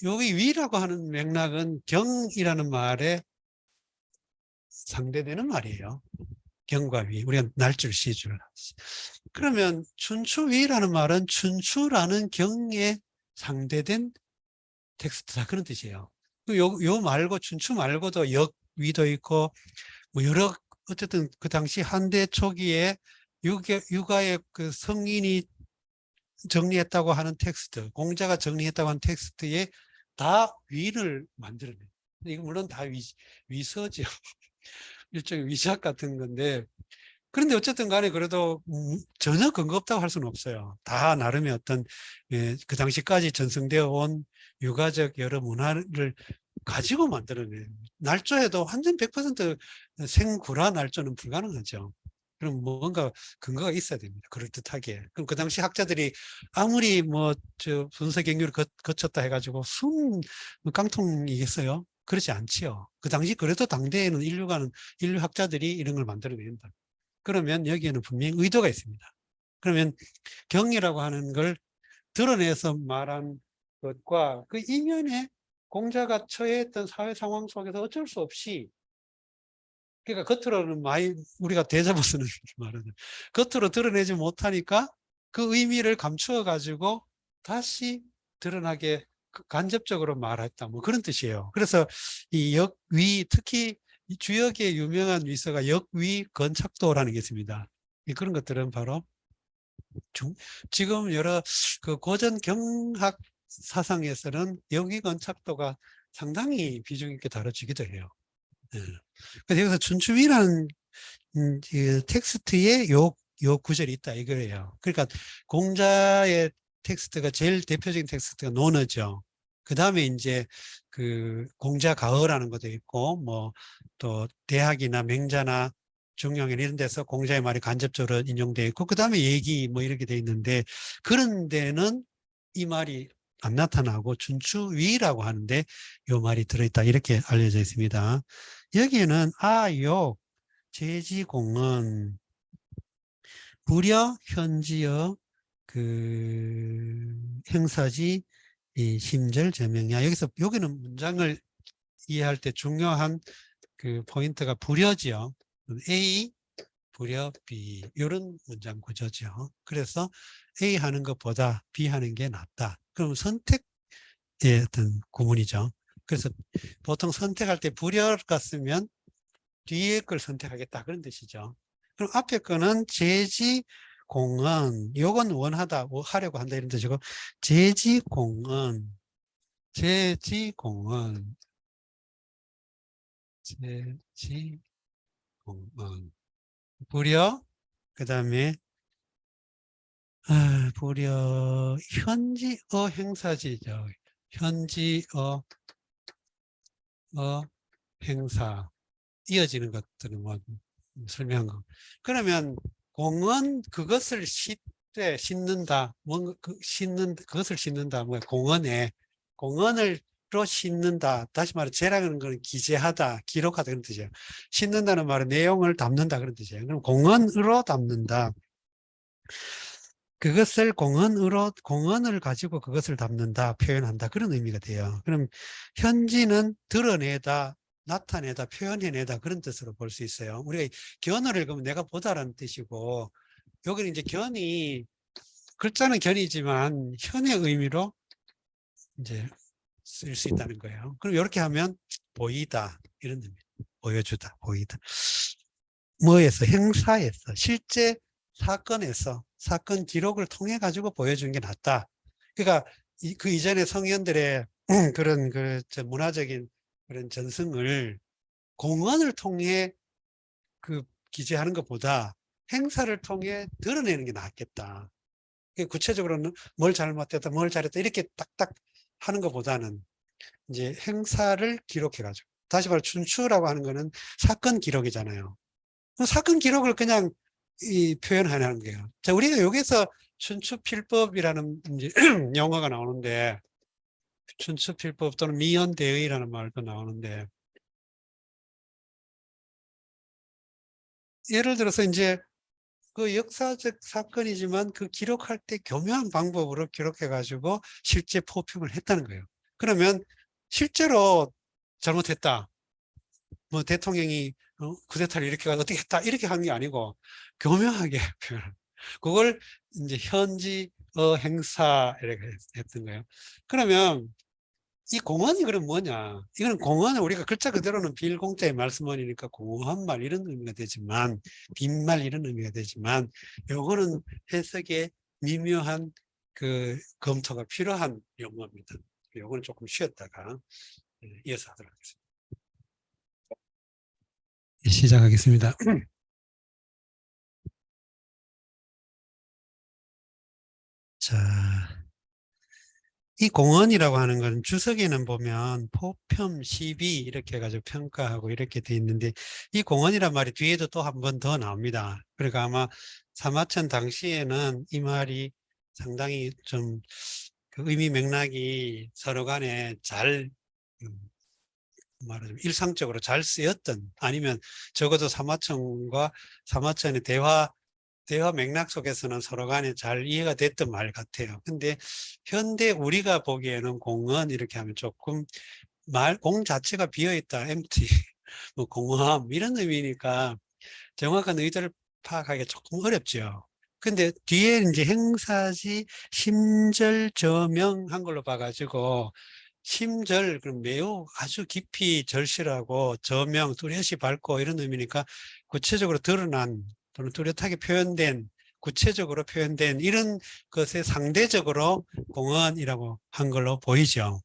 여기 위라고 하는 맥락은 경이라는 말에 상대되는 말이에요. 경과 위, 우리가 날줄 시줄. 그러면 춘추위라는 말은 춘추라는 경에 상대된 텍스트다, 그런 뜻이에요. 요 말고 춘추 말고도 역위도 있고 뭐 여러, 어쨌든 그 당시 한대 초기에 육아의 그 성인이 정리했다고 하는 텍스트, 공자가 정리했다고 하는 텍스트에 다 위를 만들어내요. 이거 물론 다 위서죠. 일종의 위작 같은 건데, 그런데 어쨌든 간에 그래도 전혀 근거 없다고 할 수는 없어요. 다 나름의 어떤 그 당시까지 전승되어 온 유가적 여러 문화를 가지고 만들어내요. 날조해도 완전 100% 생구라 날조는 불가능하죠. 그럼 뭔가 근거가 있어야 됩니다. 그럴듯하게. 그럼 그 당시 학자들이 아무리 뭐 저 분석研究를 거쳤다 해가지고 순 깡통이겠어요? 그렇지 않지요. 그 당시 그래도 당대에는 인류 학자들이 이런 걸 만들어낸다. 그러면 여기에는 분명히 의도가 있습니다. 그러면 경이라고 하는 걸 드러내서 말한 것과 그 이면에 공자가 처해했던 사회 상황 속에서 어쩔 수 없이, 그러니까 겉으로는 많이 우리가 대잡아쓰는 말은 겉으로 드러내지 못하니까 그 의미를 감추어 가지고 다시 드러나게 간접적으로 말했다. 뭐 그런 뜻이에요. 그래서 이 역위, 특히 이 주역의 유명한 위서가 역위 건착도라는 게 있습니다. 그런 것들은 바로 지금 여러 그 고전 경학 사상에서는 역위 건착도가 상당히 비중 있게 다뤄지기도 해요. 예. 그래서 여기서 춘추위라는 이 텍스트에 요 구절이 있다 이거예요. 그러니까 공자의 텍스트가 제일 대표적인 텍스트가 논어죠. 그 다음에 이제 그 공자 가어라는 것도 있고 뭐 또 대학이나 맹자나 중용인 이런 데서 공자의 말이 간접적으로 인용되어 있고 그 다음에 얘기 뭐 이렇게 돼 있는데 그런 데는 이 말이 안 나타나고 춘추위라고 하는데 요 말이 들어있다 이렇게 알려져 있습니다. 여기에는 아욕 제지공은 불여 현지여 그 행사지 이 심절 제명이야. 여기서 여기는 문장을 이해할 때 중요한 그 포인트가 불여지요. A 불여 B 이런 문장 구조죠. 그래서 A 하는 것보다 B 하는 게 낫다. 그럼 선택의 어떤 구문이죠. 그래서 보통 선택할 때 불여가 쓰면 뒤에 걸 선택하겠다 그런 뜻이죠. 그럼 앞에 거는 제지공은 요건 원하다 하려고 한다 이런 뜻이고 제지공은 제지공은 불여 그 다음에 불여 현지어 행사지죠. 현지어 행사 이어지는 것들은 뭐 설명한 거. 그러면 공은 그것을 싣는다. 그것을 싣는다. 뭐 공언으로 싣는다. 다시 말해 재라는 거는 기재하다, 기록하다 그런 뜻이에요. 싣는다는 말은 내용을 담는다 그런 뜻이에요. 그럼 공언으로 담는다. 그것을 공언을 가지고 그것을 담는다, 표현한다 그런 의미가 돼요. 그럼 현지는 드러내다, 나타내다, 표현해내다 그런 뜻으로 볼 수 있어요. 우리가 견어를 읽으면 내가 보다라는 뜻이고 여기는 이제 견이 글자는 견이지만 현의 의미로 이제 쓸 수 있다는 거예요. 그럼 이렇게 하면 보이다 이런 의미, 보여주다, 보이다. 뭐에서 행사에서 실제 사건에서 사건 기록을 통해 가지고 보여주는 게 낫다. 그러니까 그 이전에 성현들의 그런 문화적인 그런 전승을 공언을 통해 그 기재하는 것보다 행사를 통해 드러내는 게 낫겠다. 구체적으로는 뭘 잘못했다, 뭘 잘했다 이렇게 딱딱 하는 것보다는 이제 행사를 기록해 가지고 다시 말해 춘추라고 하는 거는 사건 기록이잖아요. 사건 기록을 그냥 표현하는 거예요. 자, 우리가 여기서 춘추필법이라는 이제 용어가 나오는데, 춘추필법 또는 미연대의라는 말도 나오는데, 예를 들어서 이제 그 역사적 사건이지만 그 기록할 때 교묘한 방법으로 기록해가지고 실제 포평을 했다는 거예요. 그러면 실제로 잘못했다. 뭐 대통령이 쿠데타를 이렇게 가서 어떻게 했다 이렇게 하는 게 아니고 교묘하게 표현. 그걸 이제 현지어 행사 이렇게 했던 거예요. 그러면 이 공언이 그럼 뭐냐? 이거는 공언은 우리가 글자 그대로는 빌공자의 말씀원이니까 공허한 말 이런 의미가 되지만 빈말 이런 의미가 되지만 요거는 해석에 미묘한 그 검토가 필요한 용어입니다. 요거는 조금 쉬었다가 이어서 하도록 하겠습니다. 시작하겠습니다. 자, 이 공언이라고 하는 건 주석에는 보면 포편, 시비 이렇게 해가지고 평가하고 이렇게 돼 있는데 이 공언이란 말이 뒤에도 또 한 번 더 나옵니다. 그러니까 아마 사마천 당시에는 이 말이 상당히 좀 그 의미 맥락이 서로 간에 잘 말하자면 일상적으로 잘 쓰였던 아니면 적어도 사마천과 사마천의 대화 맥락 속에서는 서로 간에 잘 이해가 됐던 말 같아요. 근데 현대 우리가 보기에는 공언 이렇게 하면 조금 공 자체가 비어있다, empty, 뭐 공허함 이런 의미니까 정확한 의도를 파악하기가 조금 어렵죠. 근데 뒤에 이제 행사지 심절저명한 걸로 봐가지고 심절, 그럼 매우 아주 깊이 절실하고 저명, 뚜렷이 밝고 이런 의미니까 구체적으로 드러난 또는 뚜렷하게 표현된, 구체적으로 표현된 이런 것에 상대적으로 공언이라고 한 걸로 보이죠.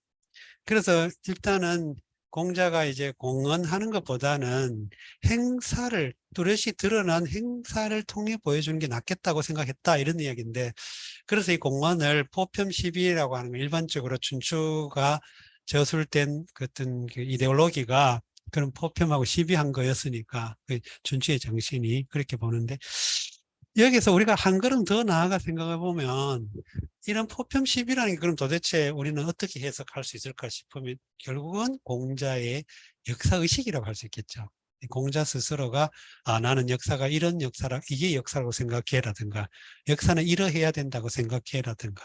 그래서 일단은 공자가 이제 공언하는 것보다는 행사를, 뚜렷이 드러난 행사를 통해 보여주는 게 낫겠다고 생각했다, 이런 이야기인데, 그래서 이 공언을 포편 시비라고 하는 거, 일반적으로 춘추가 저술된 그 어떤 그 이데올로기가 그런 포편하고 시비한 거였으니까 그 춘추의 정신이 그렇게 보는데, 여기서 우리가 한 걸음 더 나아가 생각해 보면 이런 포편 시비라는 게 그럼 도대체 우리는 어떻게 해석할 수 있을까 싶으면 결국은 공자의 역사의식이라고 할 수 있겠죠. 공자 스스로가 나는 역사가 이런 역사라, 이게 역사라고 생각해라든가, 역사는 이러해야 된다고 생각해라든가,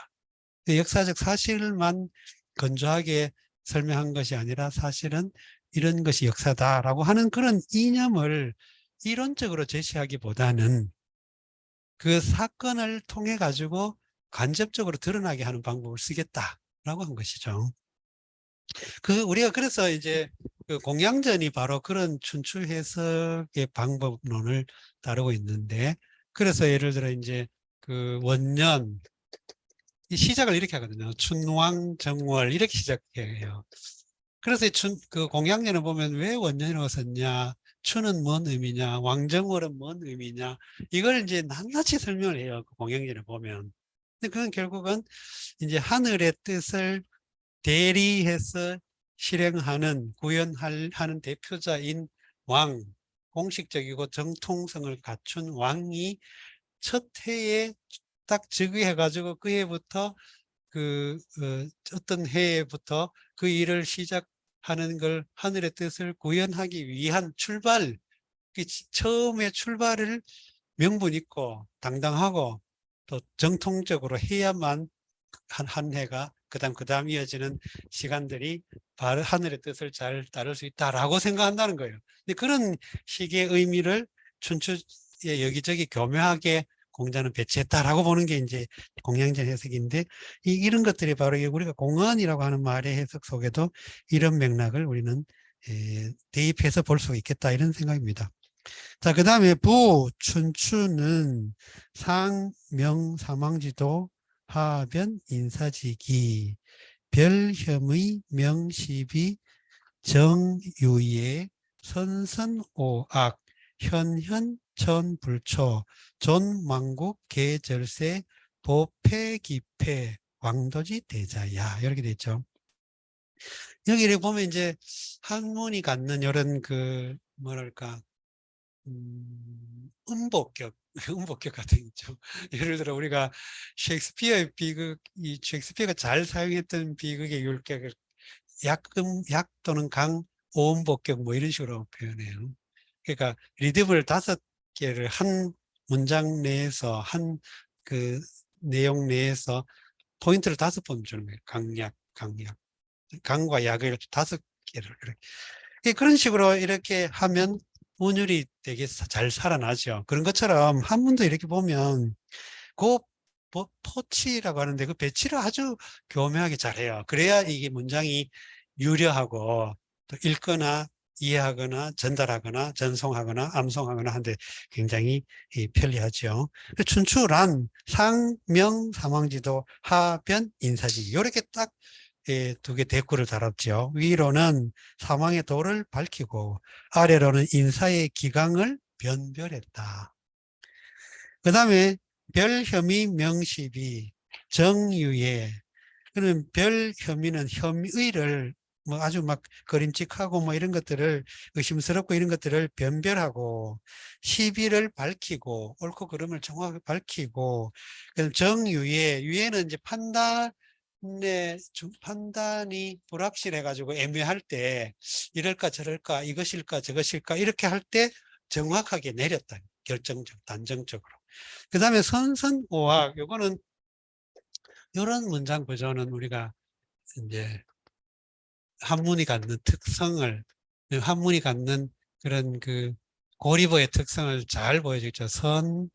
역사적 사실만 건조하게 설명한 것이 아니라 사실은 이런 것이 역사다라고 하는 그런 이념을 이론적으로 제시하기보다는 그 사건을 통해 가지고 간접적으로 드러나게 하는 방법을 쓰겠다라고 한 것이죠. 우리가 그래서 이제 그 공양전이 바로 그런 춘추 해석의 방법론을 따르고 있는데, 그래서 예를 들어 이제 그 원년 이 시작을 이렇게 하거든요. 춘왕정월 이렇게 시작해요. 그래서 그 공양전을 보면 왜 원년이라고 썼냐, 추는 뭔 의미냐, 왕정월은 뭔 의미냐, 이걸 이제 낱낱이 설명을 해요. 그 공양전을 보면. 근데 그건 결국은 이제 하늘의 뜻을 대리해서 실행하는, 구현하는 대표자인 왕, 공식적이고 정통성을 갖춘 왕이 첫 해에 딱 즉위해가지고 그 해부터 어떤 해부터 그 일을 시작하는 걸, 하늘의 뜻을 구현하기 위한 출발, 처음에 출발을 명분 있고 당당하고 또 정통적으로 해야만 한 해가 그다음 이어지는 시간들이 바로 하늘의 뜻을 잘 따를 수 있다라고 생각한다는 거예요. 근데 그런 식의 의미를 춘추에 여기저기 교묘하게 공자는 배치했다라고 보는 게 이제 공양전 해석인데, 이런 것들이 바로 우리가 공언이라고 하는 말의 해석 속에도 이런 맥락을 우리는 대입해서 볼 수 있겠다, 이런 생각입니다. 자, 그 다음에 춘추는 상, 명, 사망지도, 하변, 인사지기, 별혐의, 명시비, 정유예, 선선오악, 현현, 천불초, 존망국, 계절세, 보패기패, 왕도지 대자야, 이렇게 됐죠. 여기를 보면 이제 한문이 갖는 이런 뭐랄까, 음복격, 음복격 같은 게 있죠. 예를 들어 우리가 셰익스피어의 비극, 이 셰익스피어가 잘 사용했던 비극의 율격을 약 또는 강, 오음복격 뭐 이런 식으로 표현해요. 그러니까 리듬을 5개를 한 문장 내에서, 한 그 내용 내에서 포인트를 5번 주는 거예요. 강약, 강약. 강과 약을 5개를 이렇게. 그런 식으로 이렇게 하면 운율이 되게 잘 살아나죠. 그런 것처럼 한문도 이렇게 보면 그 포치라고 하는데 그 배치를 아주 교묘하게 잘해요. 그래야 이게 문장이 유려하고 또 읽거나 이해하거나 전달하거나 전송하거나 암송하거나 하는데 굉장히 편리하죠. 춘추란 상, 명, 사망지도, 하변, 인사지, 이렇게 딱 2개 대꾸를 달았죠. 위로는 사망의 도를 밝히고 아래로는 인사의 기강을 변별했다. 그 다음에 별혐의 명시비 정유예. 그는 별혐의는 혐의를 뭐 아주 막 그림직하고 뭐 이런 것들을, 의심스럽고 이런 것들을 변별하고, 시비를 밝히고, 옳고 그름을 정확하게 밝히고, 그다음 정유예, 유예는 이제 판단이 불확실해 가지고 애매할 때, 이럴까 저럴까, 이것일까 저것일까 이렇게 할 때 정확하게 내렸다. 결정적, 단정적으로. 그 다음에 선선오악, 요거는 이런 문장 구조는 우리가 이제 한문이 갖는 특성을, 한문이 갖는 그런 고리어의 특성을 잘 보여주죠. 선.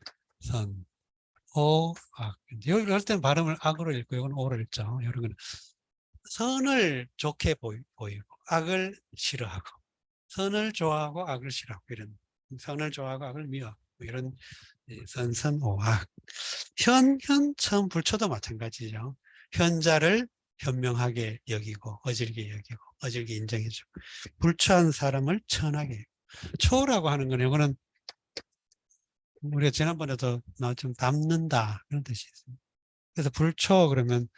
이럴 때는 발음을 악으로 읽고 이건 오로 읽죠. 이런 거는 선을 좋게 보이고 악을 싫어하고, 선을 좋아하고 악을 싫어하고, 이런 선을 좋아하고 악을 미워하고 이런 선선오악. 현천 불초도 마찬가지죠. 현자를 현명하게 여기고 어질게 여기고 어질게 인정해주고, 불초한 사람을 천하게 여기고. 초라고 하는 거는 이거는 우리가 지난번에도 좀 담는다 그런 뜻이 있습니다. 그래서 불초 그러면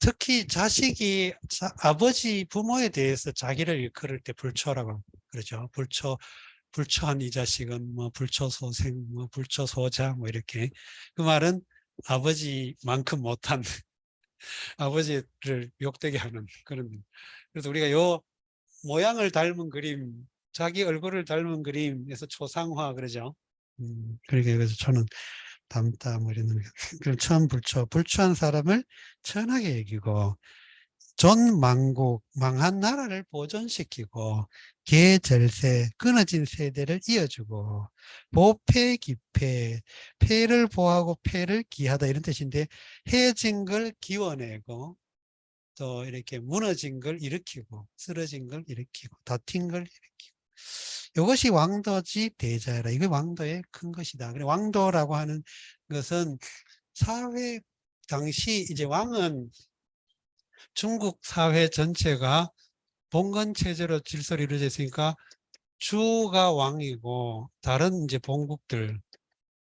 특히 자식이 아버지 부모에 대해서 자기를 일컬을 때 불초라고 그러죠. 불초한 이 자식은 뭐 불초소생, 뭐 불초소자, 뭐 이렇게. 그 말은 아버지만큼 못한 아버지를 욕되게 하는 그런. 그래서 우리가 요 모양을 닮은 그림, 자기 얼굴을 닮은 그림에서 초상화 그러죠. 그러게 그래서 저는 담다 뭐 이런 그럼 불초한 사람을 천하게 여기고, 존망국 망한 나라를 보존시키고, 계절세 끊어진 세대를 이어주고, 보패기패 폐를 보하고 폐를 기하다 이런 뜻인데, 해진 걸 기워내고 또 이렇게 무너진 걸 일으키고 쓰러진 걸 일으키고 다튑 걸 일으키고, 이것이 왕도지 대자라. 이게 왕도의 큰 것이다. 그래 왕도라고 하는 것은 사회 당시 이제 왕은 중국 사회 전체가 봉건 체제로 질서를 이루어져 있으니까 주가 왕이고 다른 이제 본국들,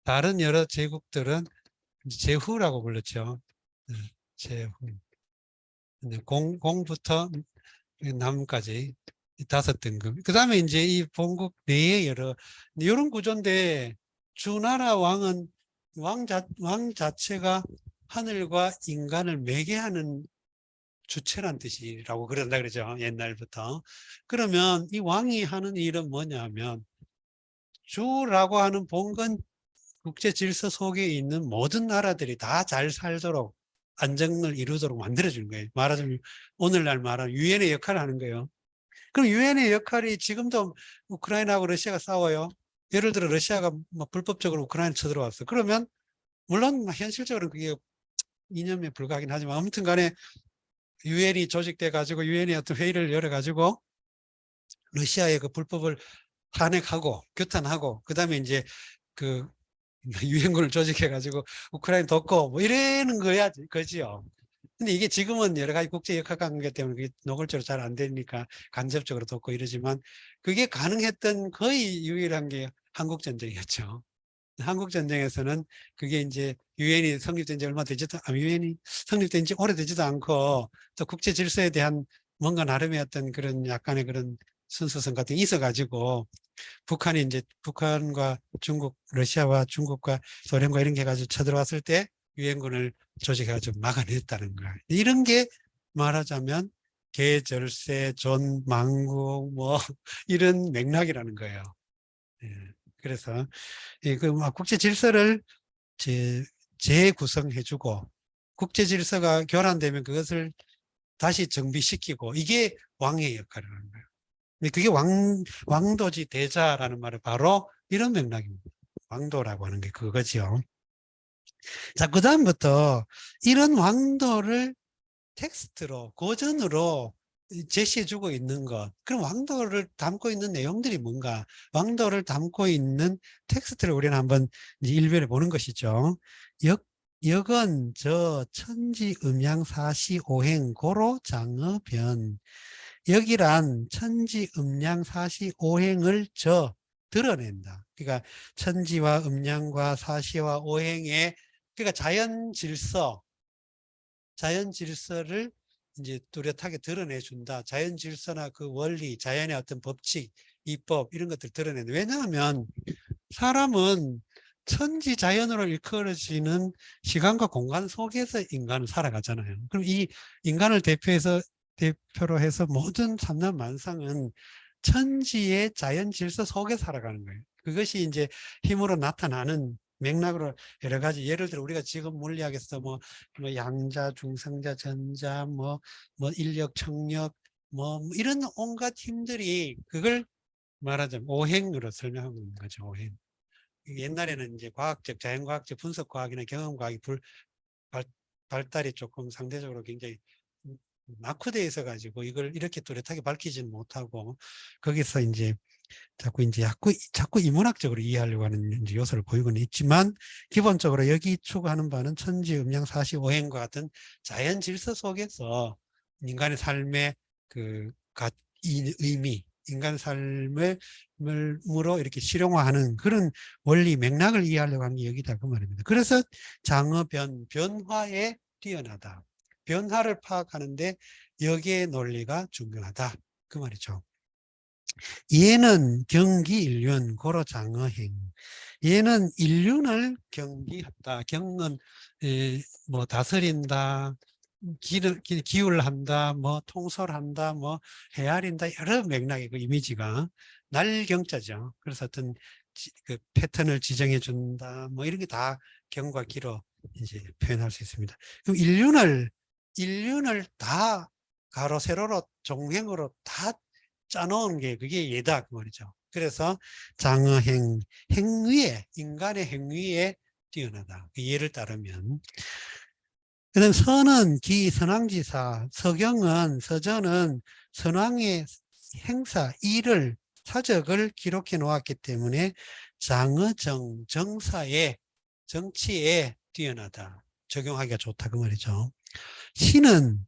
다른 여러 제국들은 제후라고 불렀죠. 제후. 공부터 남까지 5등급. 그 다음에 이제 이 본국 내에 이런 구조인데, 주나라 왕은 왕 자체가 하늘과 인간을 매개하는 주체란 뜻이라고 그런다 그러죠. 옛날부터. 그러면 이 왕이 하는 일은 뭐냐면, 주라고 하는 봉건 국제 질서 속에 있는 모든 나라들이 다 잘 살도록 안정을 이루도록 만들어주는 거예요. 말하자면 오늘날 말하면 유엔의 역할을 하는 거예요. 그럼 유엔의 역할이 지금도 우크라이나하고 러시아가 싸워요. 예를 들어 러시아가 뭐 불법적으로 우크라이나 쳐들어왔어. 그러면 물론 현실적으로는 그게 이념에 불과하긴 하지만 아무튼 간에 유엔이 조직돼 가지고 유엔이 어떤 회의를 열어 가지고 러시아의 그 불법을 탄핵하고 규탄하고, 그다음에 이제 그 유엔군을 조직해 가지고 우크라이나 돕고 뭐 이러는 거야 거지요. 근데 이게 지금은 여러 가지 국제 역학 관계 때문에 그게 노골적으로 잘 안 되니까 간접적으로 돕고 이러지만, 그게 가능했던 거의 유일한 게 한국 전쟁이었죠. 한국 전쟁에서는 그게 이제 유엔이 성립된 지 얼마 되지도 유엔이 성립된 지 오래되지도 않고 또 국제 질서에 대한 뭔가 나름의 어떤 그런 약간의 그런 순수성 같은 게 있어가지고, 북한이 이제 북한과 중국, 러시아와 중국과 소련과 이런 게 가지고 쳐들어왔을 때 유엔군을 조직해가지고 막아냈다는 거야. 이런 게 말하자면 계절세, 존망국 뭐 이런 맥락이라는 거예요. 예. 그래서 그 국제 질서를 재구성해주고, 국제 질서가 교란되면 그것을 다시 정비시키고, 이게 왕의 역할을 하는 거예요. 그게 왕도지 대자라는 말은 바로 이런 맥락입니다. 왕도라고 하는 게 그거죠. 자, 그 다음부터 이런 왕도를 텍스트로, 고전으로 제시해주고 있는 것. 그럼 왕도를 담고 있는 내용들이 뭔가? 왕도를 담고 있는 텍스트를 우리는 한번 일별해 보는 것이죠. 역은 천지 음양 사시 오행 고로 장어 변. 역이란 천지 음양 사시 오행을 드러낸다. 그러니까 천지와 음양과 사시와 오행의, 그러니까 자연 질서를 이제 뚜렷하게 드러내 준다. 자연 질서나 그 원리, 자연의 어떤 법칙, 이법 이런 것들 드러낸다. 왜냐하면 사람은 천지 자연으로 일컬어지는 시간과 공간 속에서 인간은 살아가잖아요. 그럼 이 인간을 대표로 해서 모든 삼남 만상은 천지의 자연 질서 속에 살아가는 거예요. 그것이 이제 힘으로 나타나는 맥락으로 여러 가지, 예를 들어 우리가 지금 물리학에서 뭐 양자, 중성자, 전자, 뭐 인력, 청력, 뭐 이런 온갖 힘들이 그걸 말하자면 오행으로 설명하고 있는 거죠. 오행. 옛날에는 이제 과학적, 자연과학적 분석과학이나 경험과학이 발달이 조금 상대적으로 굉장히 낙후되어 있어가지고 이걸 이렇게 뚜렷하게 밝히지는 못하고 거기서 이제 자꾸 인문학적으로 이해하려고 하는 이제 요소를 보이고는 있지만 기본적으로 여기 추구하는 바는 천지 음양 45행과 같은 자연 질서 속에서 인간의 삶의 의미, 인간 삶을 으로 이렇게 실용화하는 그런 원리 맥락을 이해하려고 하는 게 여기다 그 말입니다. 그래서 변화에 뛰어나다. 변화를 파악하는데 여기에 논리가 중요하다. 그 말이죠. 얘는 경기 일륜 고로 장어행. 얘는 일륜을 경기한다. 경은 뭐 다스린다, 기울한다, 뭐 통솔한다, 뭐 헤아린다 여러 맥락의 그 이미지가 날경자죠. 그래서 어떤 그 패턴을 지정해 준다, 뭐 이런 게 다 경과 기로 이제 표현할 수 있습니다. 그럼 일륜을 다 가로 세로로 종횡으로 다 짜놓은 게 그게 예다 그 말이죠. 그래서 장어행, 행위에, 인간의 행위에 뛰어나다. 그 예를 따르면 그다음 선은 기선왕지사, 서전은 선왕의 행사, 일을, 사적을 기록해 놓았기 때문에 장어정, 정치에 뛰어나다. 적용하기가 좋다 그 말이죠. 시는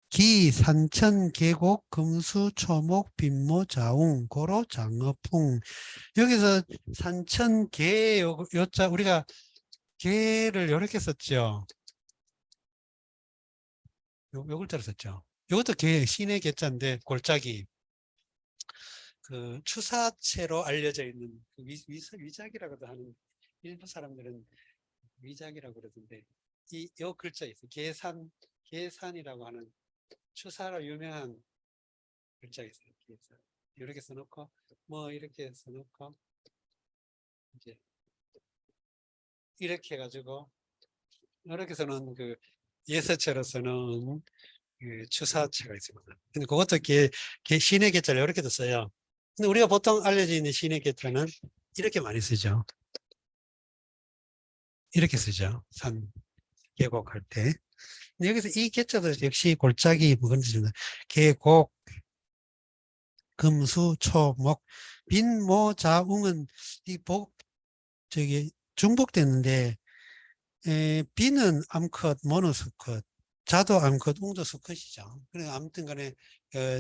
기, 산천, 계곡, 금수, 초목, 빈모, 자웅, 고로, 장어풍. 여기서 산천, 계, 요자 우리가 계를 이렇게 썼죠. 요걸 따라 썼죠. 이것도 계, 신의 계자인데 골짜기. 그 추사체로 알려져 있는 그 위작이라고도 하는 일부 사람들은 위작이라고 그러던데 요 글자 있어요. 계산이라고 하는 추사로 유명한 글자가 있어요. 계산. 이렇게 써놓고 뭐 이렇게 써놓고 이제 이렇게 해가지고 이렇게 써놓은 그 예서체로서는 그 추사체가 있습니다. 근데 그것도 신의 계자를 이렇게도 써요. 근데 우리가 보통 알려져 있는 신의 계자는 이렇게 많이 쓰죠. 이렇게 쓰죠. 계곡 할 때. 근데 여기서 이 계자도 역시 골짜기 뭐 그런 뜻입니다. 계곡, 금수, 초, 목, 빈, 모, 자, 웅은 중복됐는데 비는 암컷, 모노 수컷, 자도 암컷, 웅도 수컷이죠. 그래 아무튼 간에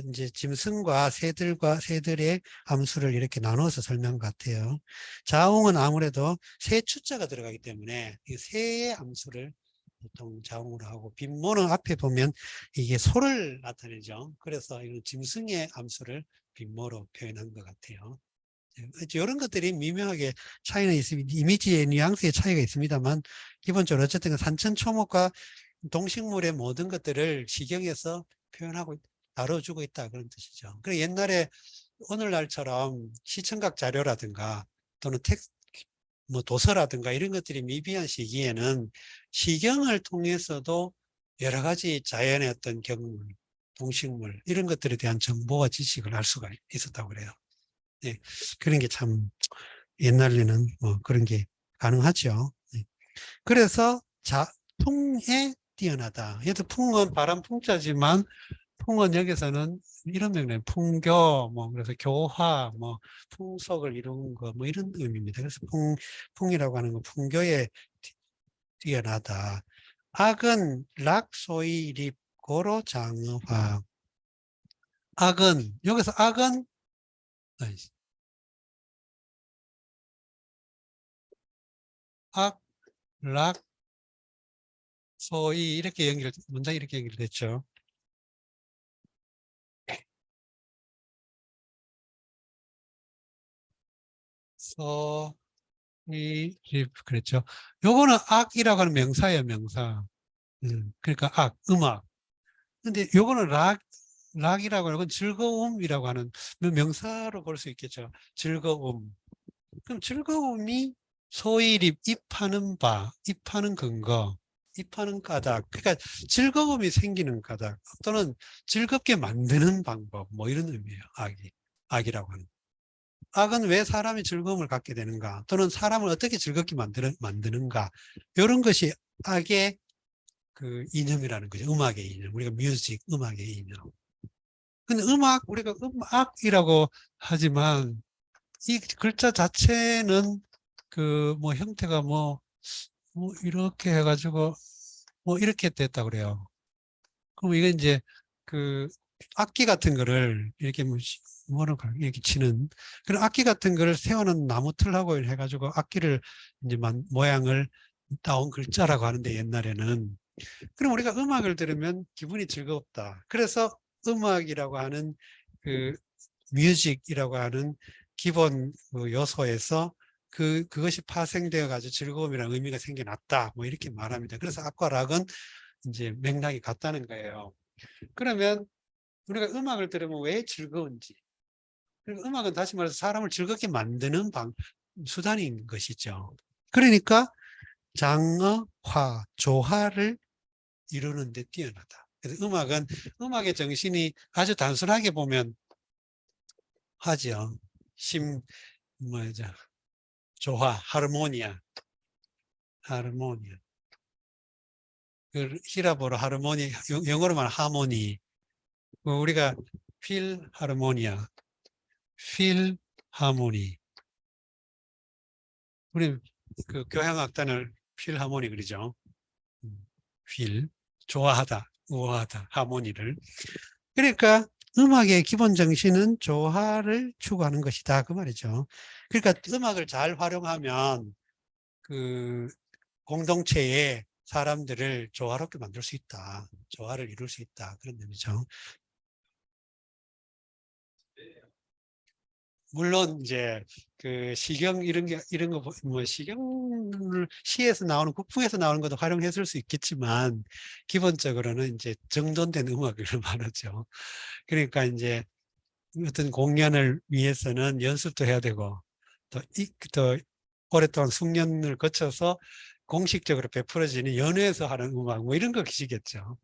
이제 짐승과 새들의 암수를 이렇게 나눠서 설명한 것 같아요. 자웅은 아무래도 새 추자가 들어가기 때문에 이 새의 암수를 보통 자웅으로 하고 빈모는 앞에 보면 이게 소를 나타내죠. 그래서 이건 짐승의 암수를 빈모로 표현한 것 같아요. 이런 것들이 미묘하게 차이는 있습니다. 이미지의 뉘앙스의 차이가 있습니다만 기본적으로 어쨌든 산천초목과 동식물의 모든 것들을 시경에서 표현하고 다뤄주고 있다 그런 뜻이죠. 그리고 옛날에 오늘날처럼 시청각 자료라든가 또는 뭐 도서라든가 이런 것들이 미비한 시기에는 시경을 통해서도 여러 가지 자연의 어떤 경물, 동식물 이런 것들에 대한 정보와 지식을 알 수가 있었다고 그래요. 네, 그런 게 참 옛날에는 뭐 그런 게 가능하죠. 네. 그래서 풍에 뛰어나다. 얘도 풍은 바람 풍자지만 풍은 여기서는 이런 명령, 풍교, 뭐 그래서 교화, 뭐 풍속을 이루는 거, 뭐 이런 의미입니다. 그래서 풍이라고 하는 건 풍교에 뛰어나다. 악은 락소이 립 고로 장어화. 악은 여기서 악은 악, 락, 소위 이렇게 문장이 이렇게 연결됐죠. 그랬죠. 요거는 악이라고 하는 명사예요, 명사. 그러니까 음악. 근데 요거는 락이라고 하는 건 즐거움이라고 하는 명사로 볼 수 있겠죠. 즐거움. 그럼 즐거움이 소위 입하는 입하는 근거, 입하는 까닭. 그러니까 즐거움이 생기는 까닭 또는 즐겁게 만드는 방법, 뭐 이런 의미예요. 악이라고 하는. 악은 왜 사람이 즐거움을 갖게 되는가? 또는 사람을 어떻게 즐겁게 만드는가? 이런 것이 악의 그 이념이라는 거죠. 음악의 이념. 우리가 뮤직, 음악의 이념. 근데 우리가 음악이라고 하지만 이 글자 자체는 그 뭐 형태가 뭐 이렇게 해가지고 뭐 이렇게 됐다 그래요. 그럼 이게 이제 그 악기 같은 거를 이렇게 뭐랄까 이렇게 치는 그런 악기 같은 거를 세우는 나무 틀하고 해가지고 악기를 이제 모양을 따온 글자라고 하는데 옛날에는 그럼 우리가 음악을 들으면 기분이 즐겁다. 그래서 음악이라고 하는 그 뮤직이라고 하는 기본 그 요소에서 그것이 파생되어 가지고 즐거움이라는 의미가 생겨났다. 뭐 이렇게 말합니다. 그래서 악과 락은 이제 맥락이 같다는 거예요. 그러면 우리가 음악을 들으면 왜 즐거운지. 그리고 음악은 다시 말해서 사람을 즐겁게 만드는 수단인 것이죠. 그러니까 장어, 화, 조화를 이루는 데 뛰어나다. 그래서 음악의 정신이 아주 단순하게 보면 하죠. 뭐죠? 조화, 하르모니아. 그 히라보로 하르모니, 영어로 말하면 하모니. 우리가 필하르모니아, 필하모니. 우리 그 교향악단을 필하모니 그러죠. 필, 좋아하다, 우아하다, 하모니를. 그러니까 음악의 기본 정신은 조화를 추구하는 것이다. 그 말이죠. 그러니까 음악을 잘 활용하면 그 공동체의 사람들을 조화롭게 만들 수 있다. 조화를 이룰 수 있다. 그런 의미죠. 물론 이제 그 시경 이런 거 뭐 시경을 시에서 나오는 국풍에서 나오는 것도 활용했을 수 있겠지만 기본적으로는 이제 정돈된 음악을 말하죠. 그러니까 이제 어떤 공연을 위해서는 연습도 해야 되고 또 오랫동안 숙련을 거쳐서 공식적으로 베풀어지는 연회에서 하는 음악 뭐 이런 것이겠죠.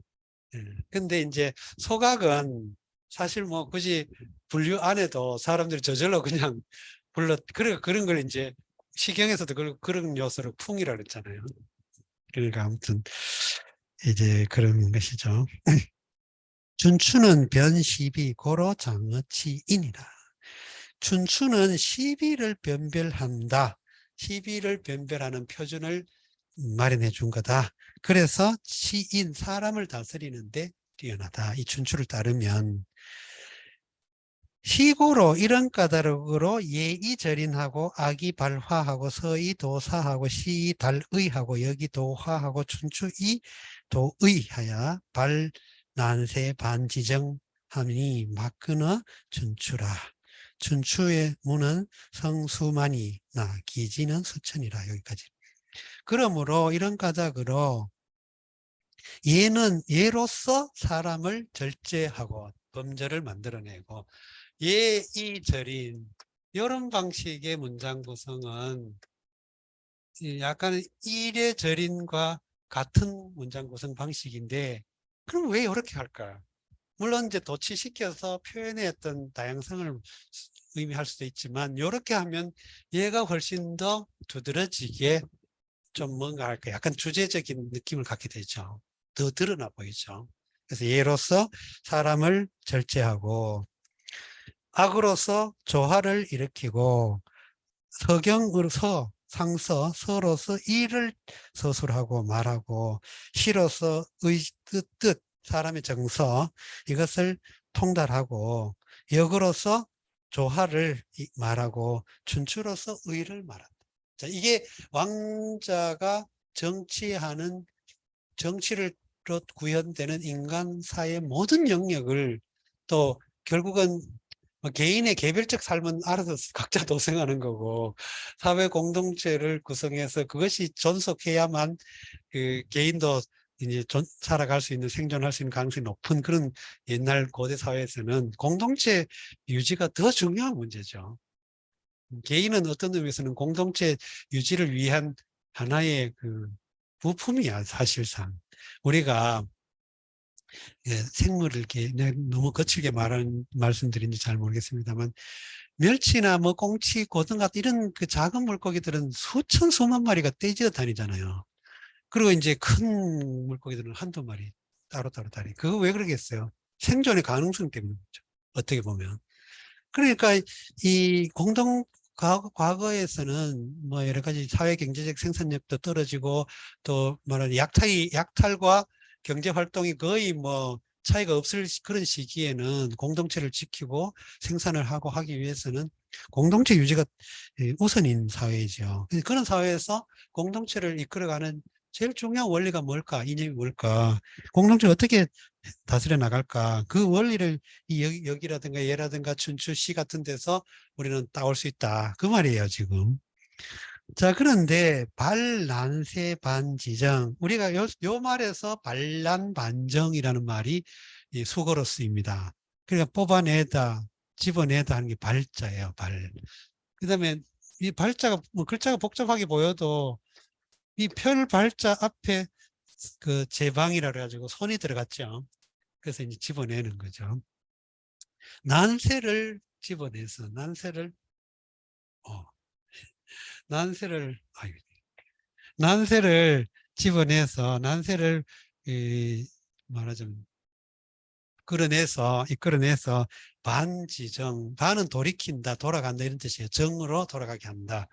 예. 근데 이제 소각은 사실 뭐 굳이 분류 안 해도 사람들이 저절로 그냥 그런 걸 이제 시경에서도 그런 요소를 풍이라 그랬잖아요. 그러니까 아무튼 이제 그런 것이죠. 춘추는 변시비 고로 장어치이니라. 춘추는 시비를 변별한다. 시비를 변별하는 표준을 마련해 준 거다. 그래서 시인, 사람을 다스리는데 뛰어나다. 이 춘추를 따르면 시고로 이런 까닭으로 예의절인하고 악이발화하고 서의도사하고 시달의하고 여기도화하고 춘추이 도의하여 발난세 반지정하니 막끊어 춘추라. 춘추의 문은 성수만이 나 기지는 수천이라. 여기까지. 그러므로 이런 까닭으로 예로서 사람을 절제하고 범죄를 만들어내고 예의절인 이런 방식의 문장 구성은 약간 이례절인과 같은 문장 구성 방식인데 그럼 왜 이렇게 할까? 물론 이제 도치시켜서 표현의 어떤 다양성을 의미할 수도 있지만 이렇게 하면 얘가 훨씬 더 두드러지게 좀 뭔가 할까 약간 주제적인 느낌을 갖게 되죠. 더 드러나 보이죠. 그래서 예로서 사람을 절제하고 악으로서 조화를 일으키고 서경으로서 서로서 일을 서술하고 말하고 시로서 뜻 사람의 정서 이것을 통달하고 역으로서 조화를 말하고 춘추로서 의를 말한다. 자, 이게 왕자가 정치를 구현되는 인간사의 모든 영역을 또 결국은 개인의 개별적 삶은 알아서 각자 도생하는 거고 사회 공동체를 구성해서 그것이 존속해야만 그 개인도 이제 살아갈 수 있는 생존할 수 있는 가능성이 높은 그런 옛날 고대 사회에서는 공동체 유지가 더 중요한 문제죠. 개인은 어떤 의미에서는 공동체 유지를 위한 하나의 그 부품이야 사실상. 우리가 생물을 이렇게 너무 거칠게 말씀드린지 잘 모르겠습니다만 멸치나 뭐 꽁치, 고등 같은 이런 그 작은 물고기들은 수천 수만 마리가 떼지어 다니잖아요. 그리고 이제 큰 물고기들은 한두 마리 따로따로 다니. 그거 왜 그러겠어요? 생존의 가능성 때문이죠. 어떻게 보면. 그러니까 이 과거에서는 뭐 여러 가지 사회 경제적 생산력도 떨어지고 또 말하는 약탈과 경제 활동이 거의 뭐 차이가 없을 그런 시기에는 공동체를 지키고 생산을 하고 하기 위해서는 공동체 유지가 우선인 사회이죠. 그런 사회에서 공동체를 이끌어가는 제일 중요한 원리가 뭘까? 이념이 뭘까? 공동체를 어떻게 다스려 나갈까? 그 원리를 이 여기라든가 얘라든가 춘추 시 같은 데서 우리는 따올 수 있다. 그 말이에요, 지금. 자, 그런데 반란세 반지정. 우리가 요 말에서 반란반정이라는 말이 이 수거로 쓰입니다. 그러니까 뽑아내다, 집어내다 하는 게 발자예요, 발. 그 다음에 이 발자가, 뭐 글자가 복잡하게 보여도 이 펼 발자 앞에 그 제방이라 그래가지고 손이 들어갔죠. 그래서 이제 집어내는 거죠. 난세를 집어내서 어, 난세를 아유, 난세를 집어내서 난세를 말하자면 이끌어내서 반지정, 반은 돌이킨다, 돌아간다 이런 뜻이에요. 정으로 돌아가게 한다.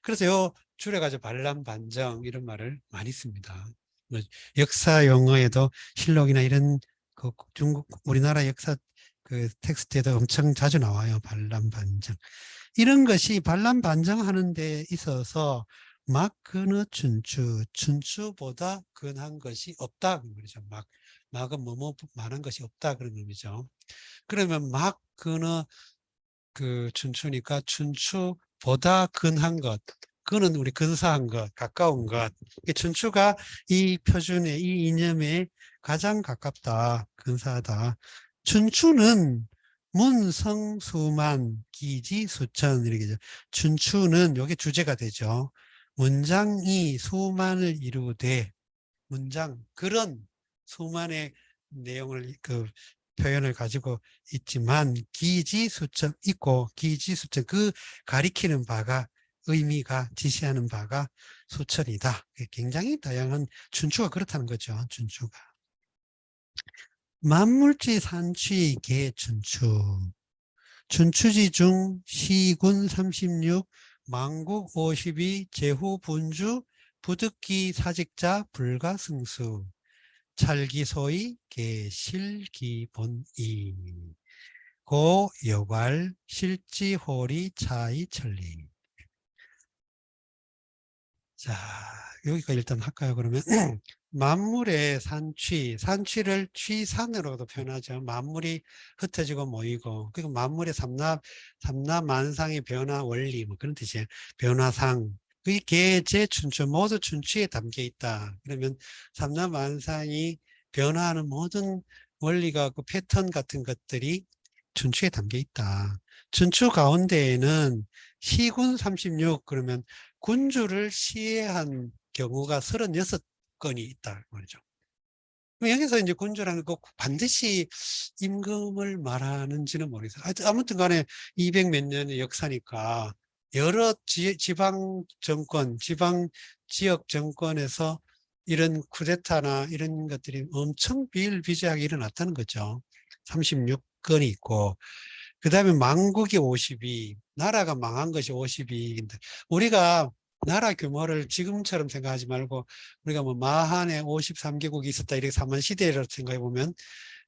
그래서 요 줄여가지고 반란반정 이런 말을 많이 씁니다. 뭐 역사 용어에도 실록이나 이런 그 중국 우리나라 역사 그 텍스트에도 엄청 자주 나와요. 반란반정. 이런 것이 반란반정하는 데 있어서 막그너 춘추보다 근한 것이 없다 그 말이죠. 막은 뭐뭐 많은 것이 없다 그런 의미죠. 그러면 막그너 그 춘추니까 춘추보다 근한 것, 그는 우리 근사한 것, 가까운 것. 춘추가 이 표준에 이 이념에 가장 가깝다, 근사하다. 춘추는 문성수만 기지수천 이렇게 춘추는 여기 주제가 되죠. 문장이 수만을 이루되 문장 그런 수만의 내용을 그 표현을 가지고 있지만 기지수점 있고 기지수점 그 가리키는 바가 의미가 지시하는 바가 수천이다. 굉장히 다양한 춘추가 그렇다는 거죠. 춘추가 만물지 산취 개춘추 춘추지 중 시군 36 망국 52 제후 분주 부득기 사직자 불가승수 찰기소의 개실기본이 고여괄 실지호리 차이천리. 자, 여기까지 일단 할까요? 그러면 만물의 산취를 취산으로도 표현하죠. 만물이 흩어지고 모이고, 그리고 만물의 삼라만상의 변화 원리, 뭐 그런 뜻이에요. 변화상. 그 계제 춘추 모두 춘추에 담겨 있다. 그러면 삼라만상이 변화하는 모든 원리가 그 패턴 같은 것들이 춘추에 담겨 있다. 춘추 가운데에는 시군 36 그러면 군주를 시해한 경우가 36건이 있다 말이죠. 여기서 이제 군주라는 거 반드시 임금을 말하는지는 모르겠어요. 아무튼 간에 200 몇 년의 역사니까 여러 지방 정권, 지방 지역 정권에서 이런 쿠데타나 이런 것들이 엄청 비일비재하게 일어났다는 거죠. 36건이 있고, 그 다음에 망국이 52, 나라가 망한 것이 52인데, 우리가 나라 규모를 지금처럼 생각하지 말고, 우리가 뭐 마한에 53개국이 있었다, 이렇게 삼만 시대를 생각해 보면,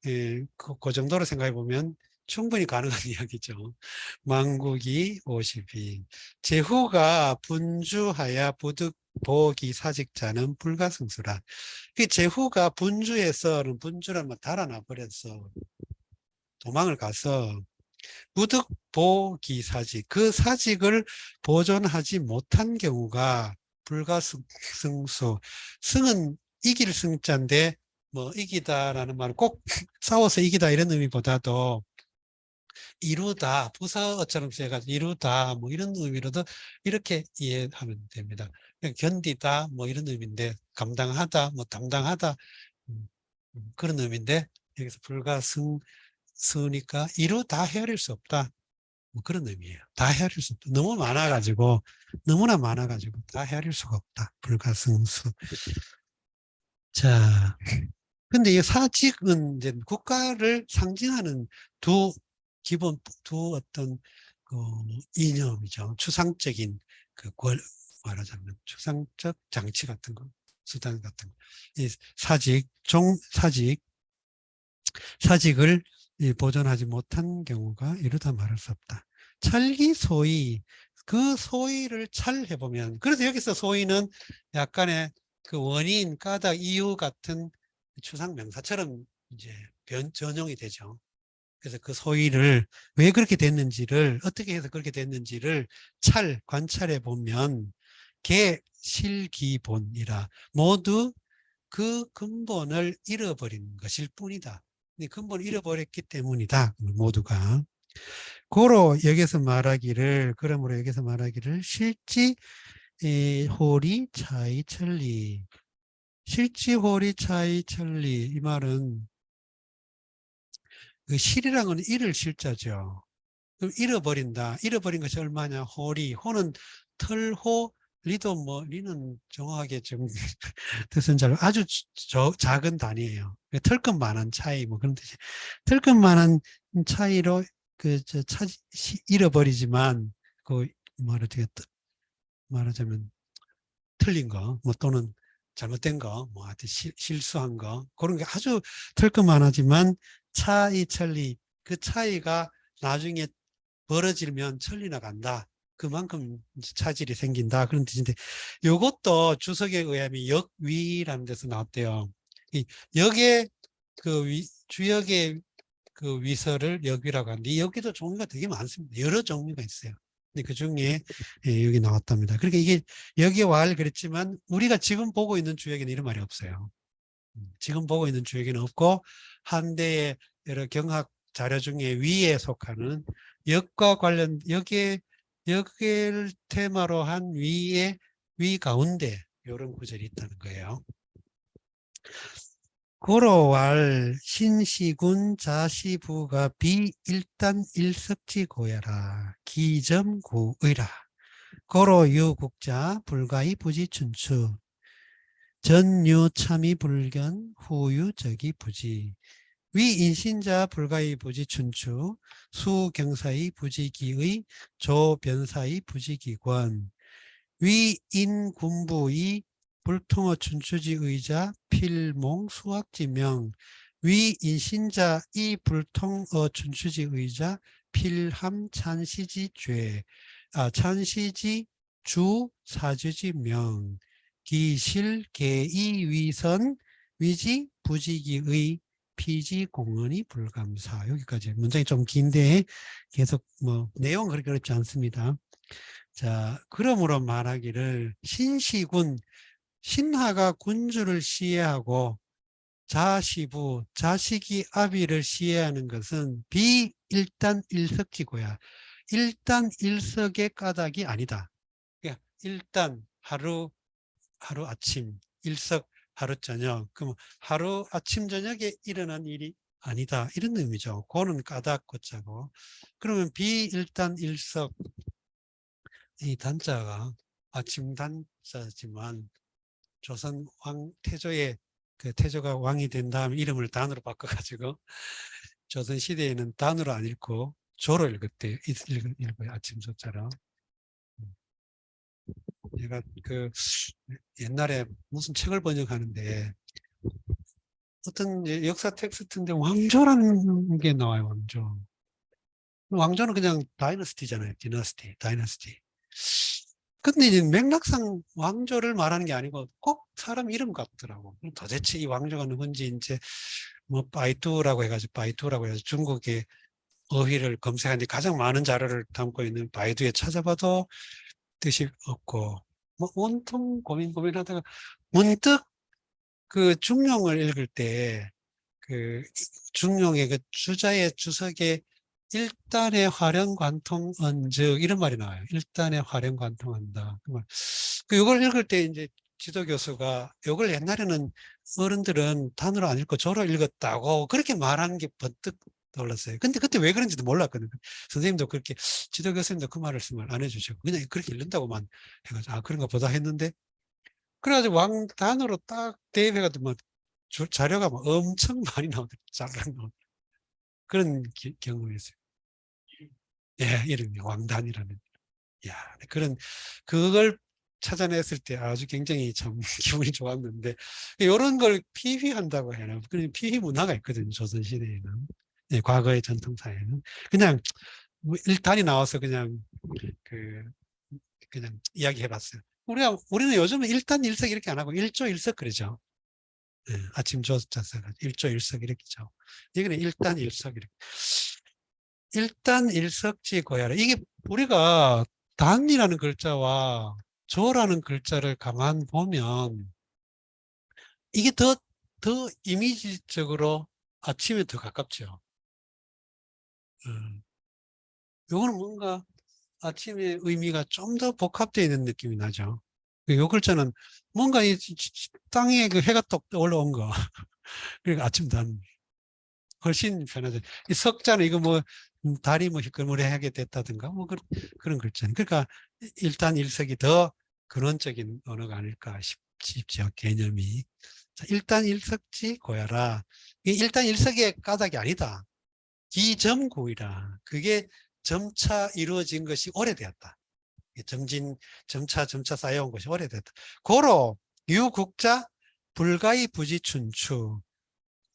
그 정도로 생각해 보면 충분히 가능한 이야기죠. 망국이 52, 제후가 분주하야 보기 사직자는 불가승수라. 그 제후가 분주에서는 분주를 뭐 달아나 버렸어. 도망을 가서 무득보 기사직, 그 사직을 보존하지 못한 경우가 불가승수. 승은 이길 승자인데 뭐 이기다라는 말은 꼭 싸워서 이기다 이런 의미보다도 이루다, 부사어처럼 써가지고 이루다 뭐 이런 의미로도 이렇게 이해하면 됩니다. 견디다 뭐 이런 의미인데 감당하다 뭐 담당하다 그런 의미인데 여기서 불가승수니까 이루 다 헤아릴 수 없다. 뭐 그런 의미예요. 다 헤아릴 수 없다. 너무 많아가지고 너무나 많아가지고 다 헤아릴 수가 없다. 불가승수. 자, 근데 이 사직은 이제 국가를 상징하는 두 기본 두 어떤 그 이념이죠. 추상적인 그 말하자면 추상적 장치 같은 거, 수단 같은 거. 이 사직을 보존하지 못한 경우가 이르다 말할 수 없다. 찰기 소위, 그 소위를 찰해보면, 그래서 여기서 소위는 약간의 그 원인, 까닭, 이유 같은 추상 명사처럼 이제 전용이 되죠. 그래서 그 소위를 왜 그렇게 됐는지를, 어떻게 해서 그렇게 됐는지를 관찰해 보면, 개실기본이라 모두 그 근본을 잃어버린 것일 뿐이다. 근본을 잃어버렸기 때문이다. 모두가. 그러므로 여기서 말하기를 실지 호리 차이 천리. 실지 호리 차이 천리. 이 말은 그 실이라는 건 잃을 실자죠. 그럼 잃어버린다. 잃어버린 것이 얼마냐? 호리. 호는 털호, 리도 뭐, 리는 정확하게 좀 뜻은 잘, 아주 작은 단위예요. 털끝만한 차이, 뭐 그런 뜻이. 털끝만한 차이로 잃어버리지만, 그, 말하자면, 틀린 거, 뭐 또는 잘못된 거, 뭐 하여튼 실수한 거, 그런 게 아주 털끝만하지만, 천리, 그 차이가 나중에 벌어지면 천리 나간다. 그만큼 차질이 생긴다. 그런 뜻인데, 이것도 주석에 의하면 역위라는 데서 나왔대요. 이 역의 주역의 그 위서를 역위라고 하는데, 이 역위도 종류가 되게 많습니다. 여러 종류가 있어요. 근데 그 중에 여기 나왔답니다. 그러니까 이게 역의 그랬지만, 우리가 지금 보고 있는 주역에는 이런 말이 없어요. 지금 보고 있는 주역에는 없고, 한대의 여러 경학 자료 중에 위에 속하는 역과 관련 역을 테마로 한 위 가운데 이런 구절이 있다는 거예요. 고로왈 신시군 자시부가 비일단 일석지 고야라 기점구의라 고로유국자 불가이 부지춘추 전유참이 불견 후유적이 부지 위인신자 불가의 부지춘추 수경사의 부지기의 조변사의 부지기권 위인군부의 불통어 춘추지의자 필몽 수학지명 위인신자 이 불통어 춘추지의자 필함 찬시지죄 찬시지 주 사주지명 기실 개이위선 위지 부지기의 피지공언이 불감사. 여기까지 문장이 좀 긴데 계속 뭐 내용은 그렇게 어렵지 않습니다. 자, 그러므로 말하기를 신시군, 신하가 군주를 시해하고 자시부, 자식이 아비를 시해하는 것은 비일단 일석지고야. 일단 일석의 까닭이 아니다. 그러니까 일단 하루 아침, 일석 하루 저녁. 그럼 하루 아침 저녁에 일어난 일이 아니다. 이런 의미죠. 고는 까닭 고자고. 그러면 비일단 일석 이 단자가 아침 단자지만 조선 왕 태조의 그 태조가 왕이 된 다음 이름을 단으로 바꿔가지고 조선 시대에는 단으로 안 읽고 조로 읽었대요. 읽어요. 아침 조처럼. 내가 그 옛날에 무슨 책을 번역하는데 어떤 역사 텍스트인데 왕조라는 게 나와요. 왕조. 왕조는 그냥 다이너스티잖아요. 다이너스티. 근데 이제 맥락상 왕조를 말하는 게 아니고 꼭 사람 이름 같더라고. 도대체 이 왕조가 누군지 이제 뭐 바이두라고 해서 중국의 어휘를 검색하는데 가장 많은 자료를 담고 있는 바이두에 찾아봐도 뜻이 없고 뭐 온통 고민하다가 문득 그 중용을 읽을 때 그 중용의 그 주자의 주석에 일단의 화령관통언즉 이런 말이 나와요. 일단의 화령관통한다. 이걸 읽을 때 이제 지도교수가 이걸 옛날에는 어른들은 단어로 안 읽고 조로 읽었다고 그렇게 말하는 게 번뜩 떠올랐어요. 근데 그때 왜 그런지도 몰랐거든요. 선생님도 그렇게, 지도 교수님도 그 말씀을 안 해주셨고, 그냥 그렇게 읽는다고만 해가지고, 아, 그런가 보다 했는데, 그래가지고 왕단으로 딱 대입해가지고, 뭐, 자료가 뭐 엄청 많이 나오더라고요. 잘 나오더라고요. 그런 경험이었어요. 예, 이름이 왕단이라는. 야, 그걸 찾아냈을 때 아주 굉장히 참 기분이 좋았는데, 이런 걸 피휘한다고 해야 하나. 그런 피휘 문화가 있거든요, 조선시대에는. 예, 과거의 전통사에는. 그냥, 뭐 일단이 나와서 그, 그냥 이야기해봤어요. 우리는 요즘은 일단 일석 이렇게 안 하고 일조 일석 그러죠. 예, 아침 조자서가 일조 일석 이렇게죠. 이거는 일단 일석 이렇게. 일단 일석지 고야라. 이게 우리가 단이라는 글자와 조라는 글자를 가만 보면 이게 더 이미지적으로 아침에 더 가깝죠. 요거는 뭔가 아침의 의미가 좀 더 복합되어 있는 느낌이 나죠. 요 글자는 뭔가 땅에 그 해가 똑 올라온 거. 그러니까 아침 단. 훨씬 편하죠. 이 석자는 이거 뭐 달이 뭐 희끄무레하게 됐다든가 뭐 그런 글자는. 그러니까 일단 일석이 더 근원적인 언어가 아닐까 싶죠. 개념이. 자, 일단 일석지 고야라. 이 일단 일석의 까닭이 아니다. 기점구이라. 그게 점차 이루어진 것이 오래되었다. 점차 쌓여온 것이 오래됐다. 고로 유국자 불가이 부지춘추.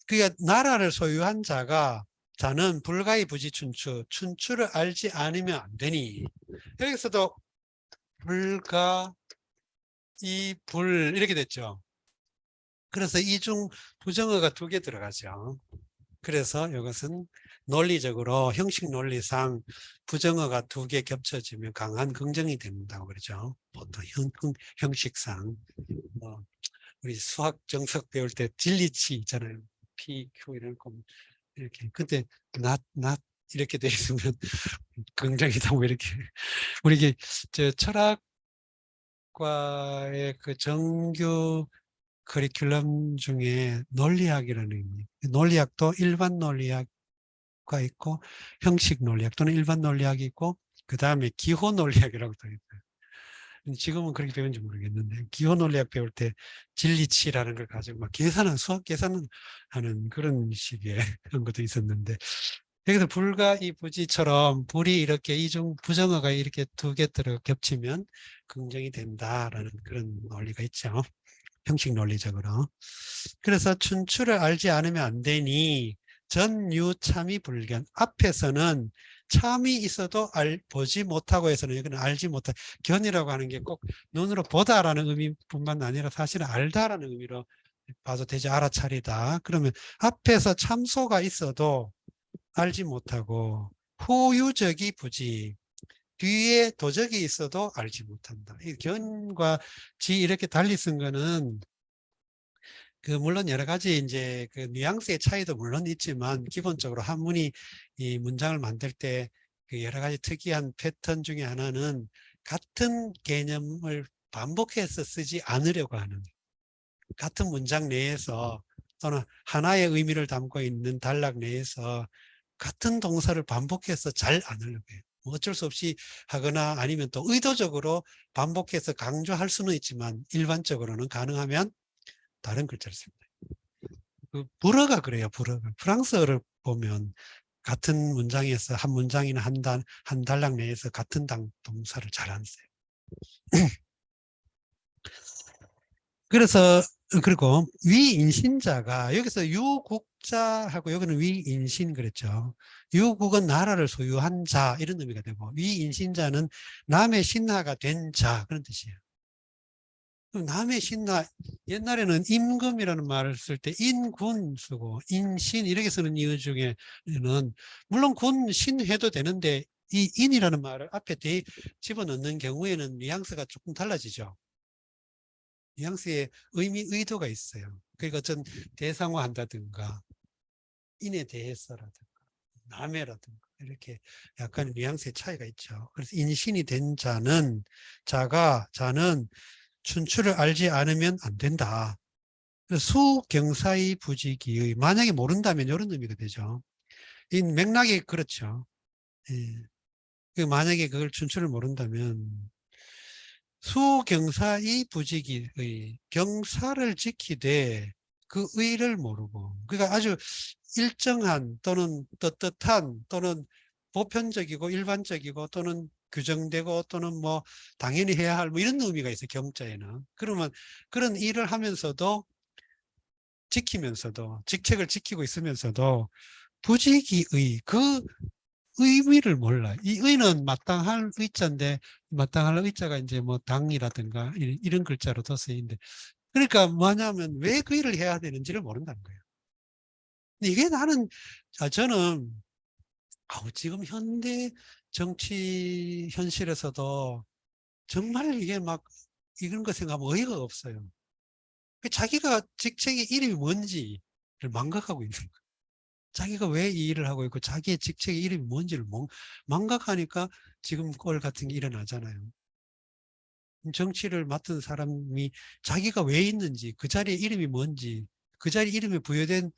그러니까 나라를 소유한 자는 불가이 부지춘추, 춘추를 알지 않으면 안 되니. 여기서도 불가, 이렇게 됐죠. 그래서 이중 부정어가 2개 들어가죠. 그래서 이것은 논리적으로 형식 논리상 부정어가 2개 겹쳐지면 강한 긍정이 된다고 그러죠. 보통 형식상. 뭐 우리 수학 정석 배울 때 진리치 있잖아요. P, Q 이런 거 이렇게. 근데 not 이렇게 돼 있으면 긍정이다 뭐 이렇게. 우리 이게 저 철학과의 그 정규 커리큘럼 중에 논리학이라는 의미. 논리학도 일반 논리학과 있고 형식 논리학 또는 일반 논리학이 있고 그 다음에 기호 논리학이라고 또 있어요. 지금은 그렇게 배운지 모르겠는데 기호 논리학 배울 때 진리치라는 걸 가지고 막 수학 계산을 하는 그런 식의 그런 것도 있었는데 여기서 불과 이 부지처럼 불이 이렇게 이중 부정어가 이렇게 2개 들어 겹치면 긍정이 된다라는 그런 논리가 있죠. 형식 논리적으로. 그래서 춘추를 알지 않으면 안 되니 전유참이 불견. 앞에서는 참이 있어도 보지 못하고 해서는 여기는 알지 못하. 견이라고 하는 게 꼭 눈으로 보다라는 의미뿐만 아니라 사실은 알다라는 의미로 봐도 되지. 알아차리다. 그러면 앞에서 참소가 있어도 알지 못하고 후유적이 부지. 뒤에 도적이 있어도 알지 못한다. 이 견과 지 이렇게 달리 쓴 거는 물론 여러 가지 이제 그 뉘앙스의 차이도 물론 있지만 기본적으로 한문이 이 문장을 만들 때 그 여러 가지 특이한 패턴 중에 하나는 같은 개념을 반복해서 쓰지 않으려고 하는 같은 문장 내에서 또는 하나의 의미를 담고 있는 단락 내에서 같은 동사를 반복해서 잘 안 하려고 해요. 뭐 어쩔 수 없이 하거나 아니면 또 의도적으로 반복해서 강조할 수는 있지만 일반적으로는 가능하면 다른 글자를 씁니다. 불어가 그래요, 불어가. 프랑스어를 보면 같은 문장에서 한 문장이나 한 단락 내에서 같은 동사를 잘 안 써요. 그래서, 그리고 위인신자가 여기서 유국자하고 여기는 위인신 그랬죠. 유국은 나라를 소유한 자 이런 의미가 되고 위인신자는 남의 신하가 된 자 그런 뜻이에요. 남의 신하, 옛날에는 임금이라는 말을 쓸 때 인군 쓰고 인신 이렇게 쓰는 이유 중에는 물론 군, 신 해도 되는데 이 인이라는 말을 앞에 집어넣는 경우에는 뉘앙스가 조금 달라지죠. 뉘앙스의 의도가 있어요. 그러니까 어떤 대상화한다든가 인에 대해서라든가 남해라든가 이렇게 약간 뉘앙스의 차이가 있죠. 그래서 인신이 된 자는 춘추를 알지 않으면 안 된다. 수경사의 부지기의 만약에 모른다면 이런 의미가 되죠. 이 맥락이 그렇죠. 예. 만약에 그걸 춘추를 모른다면 수경사의 부지기의 경사를 지키되 그 의를 모르고, 그러니까 아주 일정한 또는 떳떳한 또는 보편적이고 일반적이고 또는 규정되고 또는 뭐 당연히 해야 할 뭐 이런 의미가 있어요, 경자에는. 그러면 그런 일을 하면서도 지키면서도 직책을 지키고 있으면서도 부지기의 그 의미를 몰라. 이 의는 마땅할 의자인데, 마땅할 의자가 이제 뭐 당이라든가 이런 글자로 더 쓰이는데, 그러니까 뭐냐면 왜 그 일을 해야 되는지를 모른다는 거예요. 근데 이게 나는, 저는 지금 현대 정치 현실에서도 정말 이게 막 이런 거 생각하면 어이가 없어요. 자기가 직책의 이름이 뭔지를 망각하고 있는 거예요. 자기가 왜 이 일을 하고 있고 자기의 직책의 이름이 뭔지를 망각하니까 지금 꼴 같은 게 일어나잖아요. 정치를 맡은 사람이 자기가 왜 있는지, 그 자리에 이름이 뭔지, 그 자리 이름에 부여된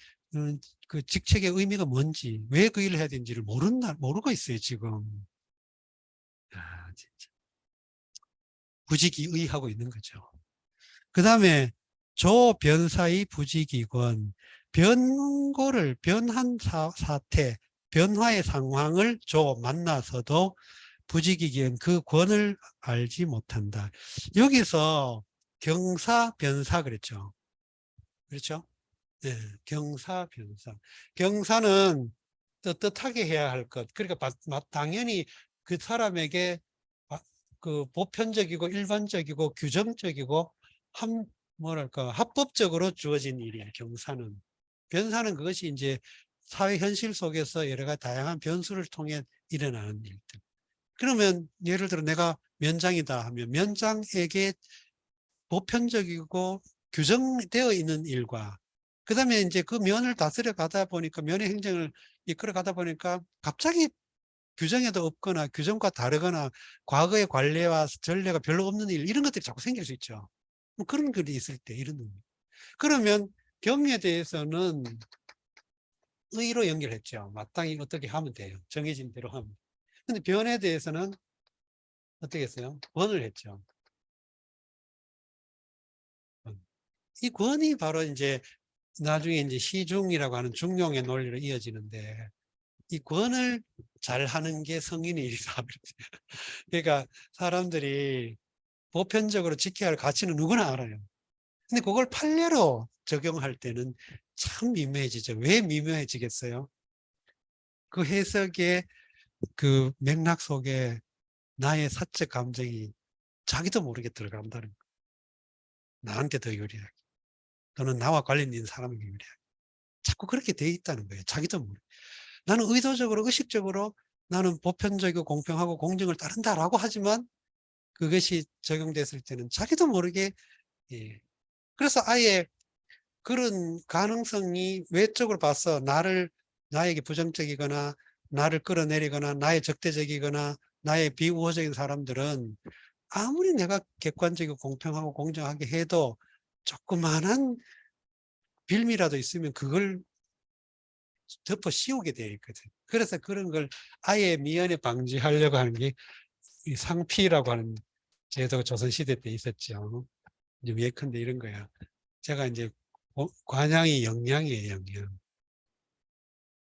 그 직책의 의미가 뭔지, 왜 그 일을 해야 되는지를 모르고 있어요, 지금. 진짜. 부지기의하고 있는 거죠. 그 다음에 조변사의 부지기건, 변한 사태, 변화의 상황을 만나서도 부지기기엔 그 권을 알지 못한다. 여기서 경사, 변사 그랬죠. 그렇죠? 네, 경사, 변사. 경사는 떳떳하게 해야 할 것. 그러니까 당연히 그 사람에게 그 보편적이고 일반적이고 규정적이고 뭐랄까 합법적으로 주어진 일이야, 경사는. 변사는 그것이 이제 사회 현실 속에서 여러 가지 다양한 변수를 통해 일어나는 일들. 그러면 예를 들어 내가 면장이다 하면 면장에게 보편적이고 규정되어 있는 일과, 그 다음에 이제 그 면을 다스려 가다 보니까 면의 행정을 이끌어 가다 보니까 갑자기 규정에도 없거나 규정과 다르거나 과거의 관례와 전례가 별로 없는 일, 이런 것들이 자꾸 생길 수 있죠. 뭐 그런 글이 있을 때 이런 의미. 그러면 경에 대해서는 의로 연결했죠. 마땅히 어떻게 하면 돼요. 정해진 대로 하면. 근데 변에 대해서는 어떻게 했어요? 권을 했죠. 이 권이 바로 이제 나중에 이제 시중이라고 하는 중용의 논리로 이어지는데, 이 권을 잘 하는 게 성인의 일이다. 그러니까 사람들이 보편적으로 지켜야 할 가치는 누구나 알아요. 근데 그걸 판례로 적용할 때는 참 미묘해지죠. 왜 미묘해지겠어요? 그 해석의 그 맥락 속에 나의 사적 감정이 자기도 모르게 들어간다는 거. 나한테 더 유리하게. 또는 나와 관련 있는 사람에게 유리하게. 자꾸 그렇게 돼 있다는 거예요. 자기도 모르게. 나는 의도적으로, 의식적으로 나는 보편적이고 공평하고 공정을 따른다라고 하지만 그것이 적용됐을 때는 자기도 모르게, 예. 그래서 아예 그런 가능성이 외적으로 봐서 나에게 부정적이거나 나를 끌어내리거나 나의 적대적이거나 나의 비우호적인 사람들은 아무리 내가 객관적이고 공평하고 공정하게 해도 조그만한 빌미라도 있으면 그걸 덮어 씌우게 되어 있거든. 그래서 그런 걸 아예 미연에 방지하려고 하는 게 이 상피라고 하는 제도가 조선시대 때 있었죠. 이제 예컨대 이런 거야. 제가 이제 관양이 영양이에요, 영양.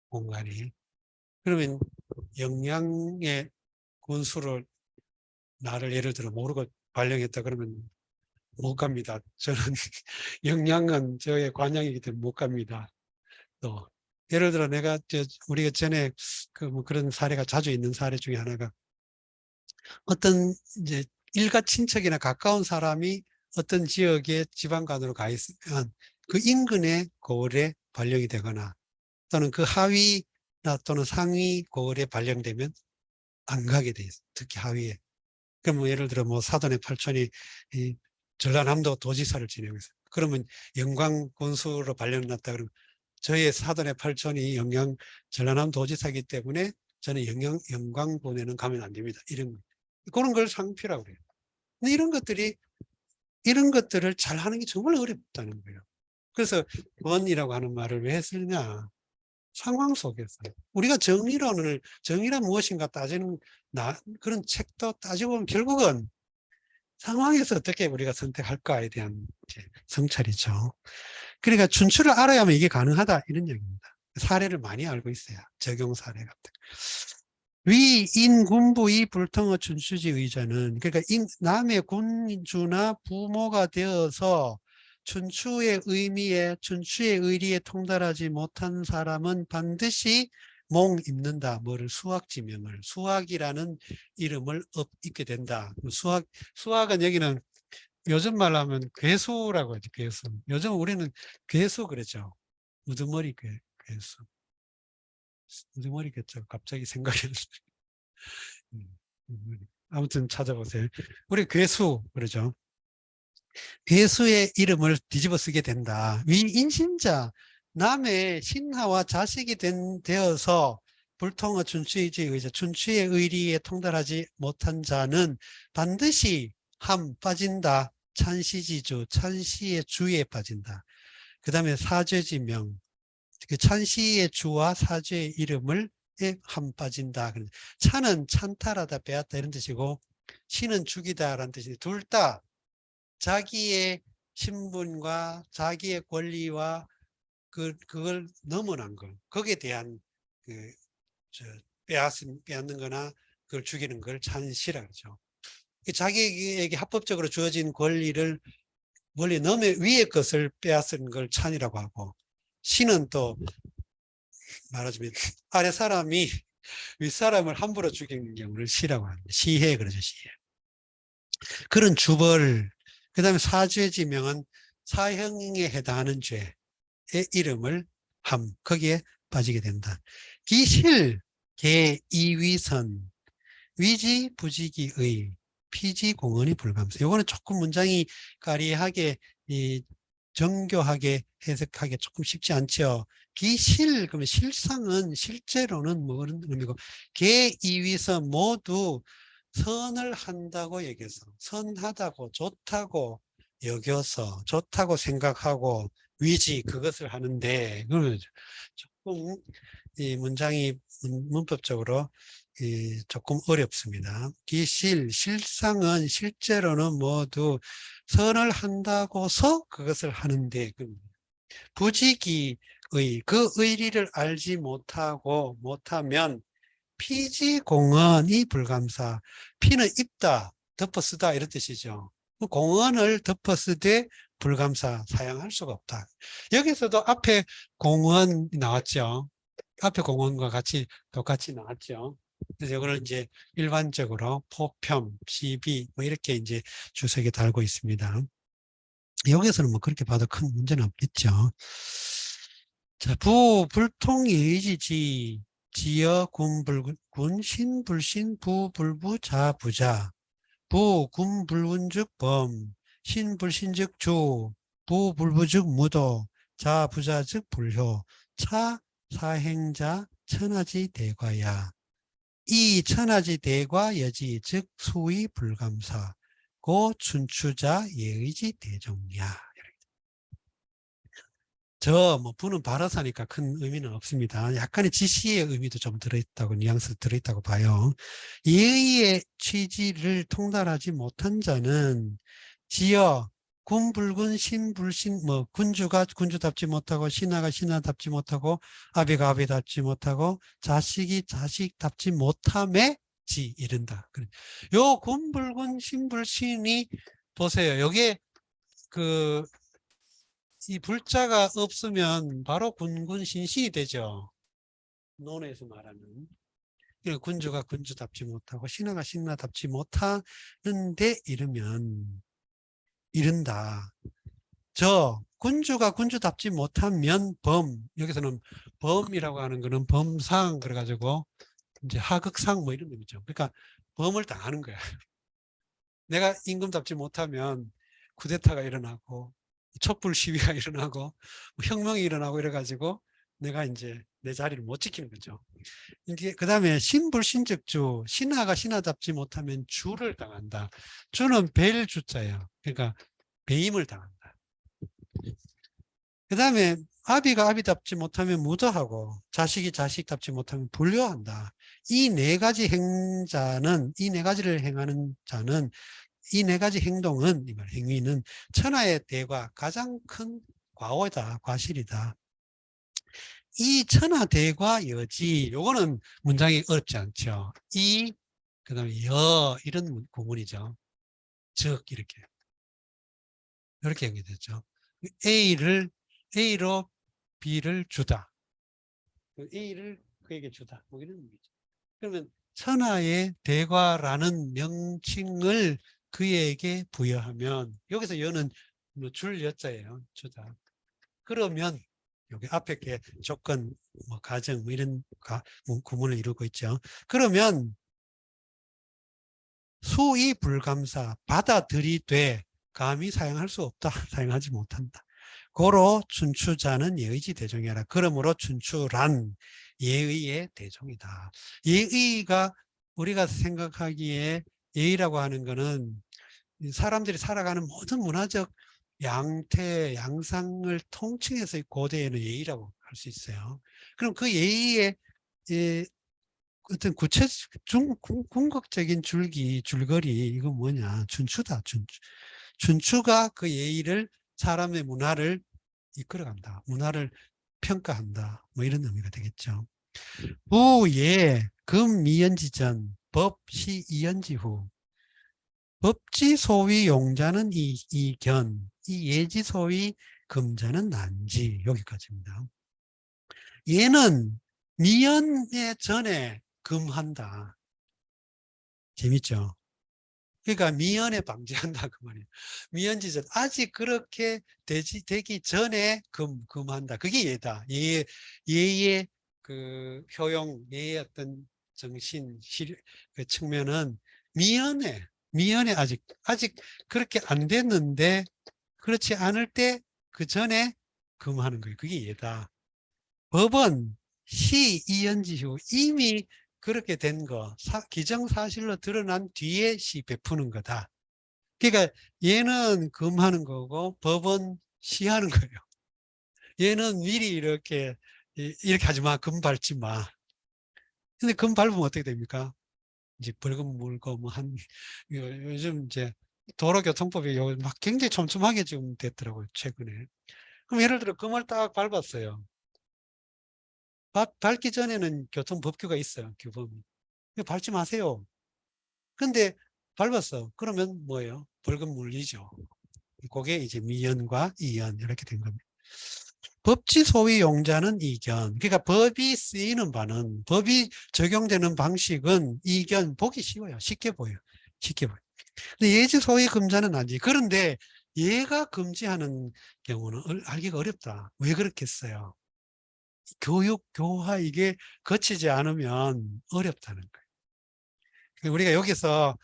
공간이. 그러면 영양의 군수를 나를 예를 들어 모르고 발령했다 그러면 못 갑니다. 저는 영양은 저의 관양이기 때문에 못 갑니다. 또 예를 들어 내가 우리가 전에 그 뭐 그런 사례가 자주 있는 사례 중에 하나가, 어떤 이제 일가 친척이나 가까운 사람이 어떤 지역의 지방관으로 가 있으면 그 인근의 고을에 발령이 되거나 또는 그 하위나 또는 상위 고을에 발령되면 안 가게 돼 있어. 특히 하위에. 그럼 뭐 예를 들어 뭐 사돈의 팔촌이 이 전라남도 도지사를 지내고 있어요. 그러면 영광 군수로 발령났다 그러면 저의 사돈의 팔촌이 전라남 도지사이기 때문에 저는 영광군에는 가면 안 됩니다. 그런 걸 상피라고 그래요. 근데 이런 것들을 잘 하는 게 정말 어렵다는 거예요. 그래서 권이라고 하는 말을 왜 쓰느냐. 상황 속에서 우리가 정의란 무엇인가 따지는 그런 책도 따지고 보면 결국은 상황에서 어떻게 우리가 선택할까에 대한 성찰이죠. 그러니까 준추를 알아야만 이게 가능하다 이런 얘기입니다. 사례를 많이 알고 있어야 적용 사례 같은. 위 인군부의 불통어 준수지 의자는 그러니까 남의 군주나 부모가 되어서 춘추의 의리에 통달하지 못한 사람은 반드시 몽 입는다. 뭐를 수학지명을 수학이라는 이름을 입게 된다. 수학은 여기는 요즘 말로 하면 괴수라고 하죠. 괴수. 요즘 우리는 괴수 그러죠. 우두머리 괴수. 우두머리겠죠. 갑자기 생각이 아무튼 찾아보세요. 우리 괴수 그러죠. 괴수의 이름을 뒤집어 쓰게 된다. 위인신자 남의 신하와 자식이 되어서 불통어 춘추의지에 의자 춘추의 의리에 통달하지 못한 자는 반드시 빠진다. 찬시지주 찬시의 주에 빠진다. 그 다음에 사죄지명 그 찬시의 주와 사죄의 이름을 빠진다. 찬은 찬탈하다 배웠다 이런 뜻이고 시는 죽이다 라는 뜻인데 둘 다 자기의 신분과 자기의 권리와 그걸 넘어난 것 거기에 대한 빼앗는 거나 그걸 죽이는 걸 찬시라 그러죠. 자기에게 합법적으로 주어진 권리를 멀리 위의 것을 빼앗은 걸 찬이라고 하고 시는 또 말하자면 아래 사람이 윗사람을 함부로 죽이는 경우를 시라고 합니다. 시해 그러죠. 시해. 그런 주벌 그 다음에 사죄지명은 사형에 해당하는 죄의 이름을 거기에 빠지게 된다. 기실 개 이위선 위지 부지기의 피지 공언이 불감사. 요거는 조금 문장이 까리하게 정교하게 해석하기 조금 쉽지 않죠. 기실 그러면 실상은 실제로는 뭐 그런 의미고 개 이위선 모두 선을 한다고 얘기해서 선하다고 좋다고 여겨서 좋다고 생각하고 위지 그것을 하는데 그러면 조금 이 문장이 문법적으로 조금 어렵습니다. 실상은 실제로는 모두 선을 한다고서 그것을 하는데 부지기의 그 의리를 알지 못하면 피지공언이 불감사. 피는 입다, 덮어쓰다 이런 뜻이죠. 공언을 덮어쓰되 불감사, 사용할 수가 없다. 여기서도 앞에 공언이 나왔죠. 앞에 공언과 똑같이 나왔죠. 그래서 이거를 이제 일반적으로 포평, 시비 뭐 이렇게 이제 주석에 달고 있습니다. 여기서는 뭐 그렇게 봐도 큰 문제는 없겠죠. 자, 불통예의지 지어 군불군 신불신 부불부 자부자 군불군즉 범 신불신즉 주 부불부즉 무도 자부자즉 불효 차 사행자 천하지 대과야 이 천하지 대과 여지 즉 수의 불감사 고 춘추자 예의지 대종야. 뭐 부는 발어사니까 큰 의미는 없습니다. 약간의 지시의 의미도 좀 들어있다고 뉘앙스 들어있다고 봐요. 예의의 취지를 통달하지 못한 자는 지어 군불군 신불신 뭐 군주가 군주답지 못하고 신하가 신하답지 못하고 아비가 아비답지 못하고 자식이 자식답지 못함에 이른다. 요 군불군 신불신이 보세요. 여기에 이 불자가 없으면 바로 군군신신이 되죠. 논에서 말하는. 군주가 군주답지 못하고 신하가 신하답지 못하는데 이른다. 군주가 군주답지 못하면 여기서는 범이라고 하는 거는 범상 그래가지고 이제 하극상 뭐 이런 의미죠. 그러니까 범을 당하는 거야. 내가 임금답지 못하면 쿠데타가 일어나고 촛불 시위가 일어나고 혁명이 일어나고 이래가지고 내가 이제 내 자리를 못 지키는 거죠. 이게 그 다음에 신불신즉주 신하가 신하답지 못하면 주를 당한다. 주는 벨 주자예요. 그러니까 배임을 당한다. 그다음에 아비가 아비답지 못하면 무도하고 자식이 자식답지 못하면 불효한다. 이 네 가지 행자는 이 네 가지를 행하는 자는 이 네 가지 행동은 이 말 행위는 천하의 대과 가장 큰 과오다, 과실이다. 이 천하 대과 여지 요거는 문장이 어렵지 않죠. 이 그다음에 여 이런 구문이죠. 즉 이렇게 연결되죠. A로 B를 주다. A를 그에게 주다. 뭐 이런 의미죠. 그러면 천하의 대과라는 명칭을 그에게 부여하면 여기서 여는 줄 여자예요. 주다. 그러면 여기 앞에 게 조건, 뭐 가정 뭐 이런 구문을 이루고 있죠. 그러면 수의 불감사 받아들이되 감히 사용할 수 없다. 사용하지 못한다. 고로 춘추자는 예의지 대종이라. 그러므로 춘추란 예의의 대종이다. 예의가 우리가 생각하기에 예의라고 하는 거는 사람들이 살아가는 모든 문화적 양태, 양상을 통칭해서 고대에는 예의라고 할 수 있어요. 그럼 그 예의의 어떤 궁극적인 줄거리, 이거 뭐냐? 춘추다, 춘추. 춘추가 그 예의를 사람의 문화를 이끌어간다. 문화를 평가한다. 뭐 이런 의미가 되겠죠. 부예 금미연지전 법시 이연지 후 법지 소위 용자는 이견 이 예지 소위 금자는 난지 여기까지입니다. 얘는 미연의 전에 금한다. 재밌죠? 그러니까 미연에 방지한다 그 말이에요. 미연지전 아직 그렇게 되기 전에 금한다. 그게 예다. 예의 그 효용, 예의 어떤 정신 그 측면은 미연에 아직 그렇게 안 됐는데 그렇지 않을 때 그 전에 금하는 거예요. 그게 예다. 법은 시 이연지후 이미 그렇게 된 거, 기정사실로 드러난 뒤에 시 베푸는 거다. 그러니까 얘는 금하는 거고 법은 시하는 거예요. 얘는 미리 이렇게 하지 마, 금 밟지 마. 근데 금 밟으면 어떻게 됩니까? 이제 벌금 물고 뭐 요즘 이제 도로교통법이 막 굉장히 촘촘하게 지금 됐더라고요, 최근에. 그럼 예를 들어 금을 딱 밟았어요. 밟기 전에는 교통법규가 있어요, 규범이. 밟지 마세요. 근데 밟았어. 그러면 뭐예요? 벌금 물리죠. 그게 이제 미연과 이연 이렇게 된 겁니다. 법치 소위 용자는 이견. 그러니까 법이 쓰이는 바는 법이 적용되는 방식은 이견 보기 쉬워요. 쉽게 보여요. 쉽게 보여요. 근데 예지 소위 금자는 아니지. 그런데 얘가 금지하는 경우는 알기가 어렵다. 왜 그렇겠어요? 교육, 교화 이게 거치지 않으면 어렵다는 거예요. 우리가 여기서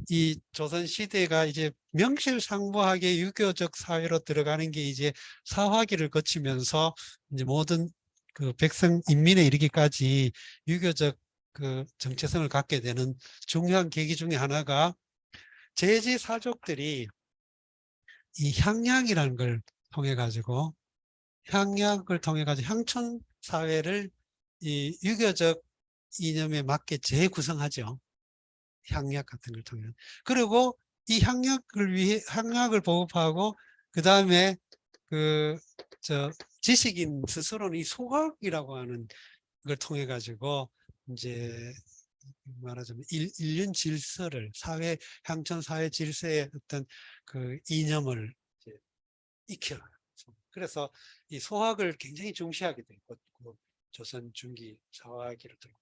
이 조선 시대가 이제 명실상부하게 유교적 사회로 들어가는 게 이제 사화기를 거치면서 이제 모든 그 백성 인민에 이르기까지 유교적 그 정체성을 갖게 되는 중요한 계기 중에 하나가 제지 사족들이 이 향약이라는 걸 통해 가지고 향촌 사회를 이 유교적 이념에 맞게 재구성하죠. 향약 같은 걸 통해. 그리고 이 향약을 보급하고, 그 다음에 지식인 스스로는 이 소학이라고 하는 걸 통해 가지고, 이제 말하자면 인륜 질서를, 향천 사회 질서의 어떤 그 이념을 이제 익혀요. 그래서 이 소학을 굉장히 중시하게 됐고, 조선 중기 사화기를 들고.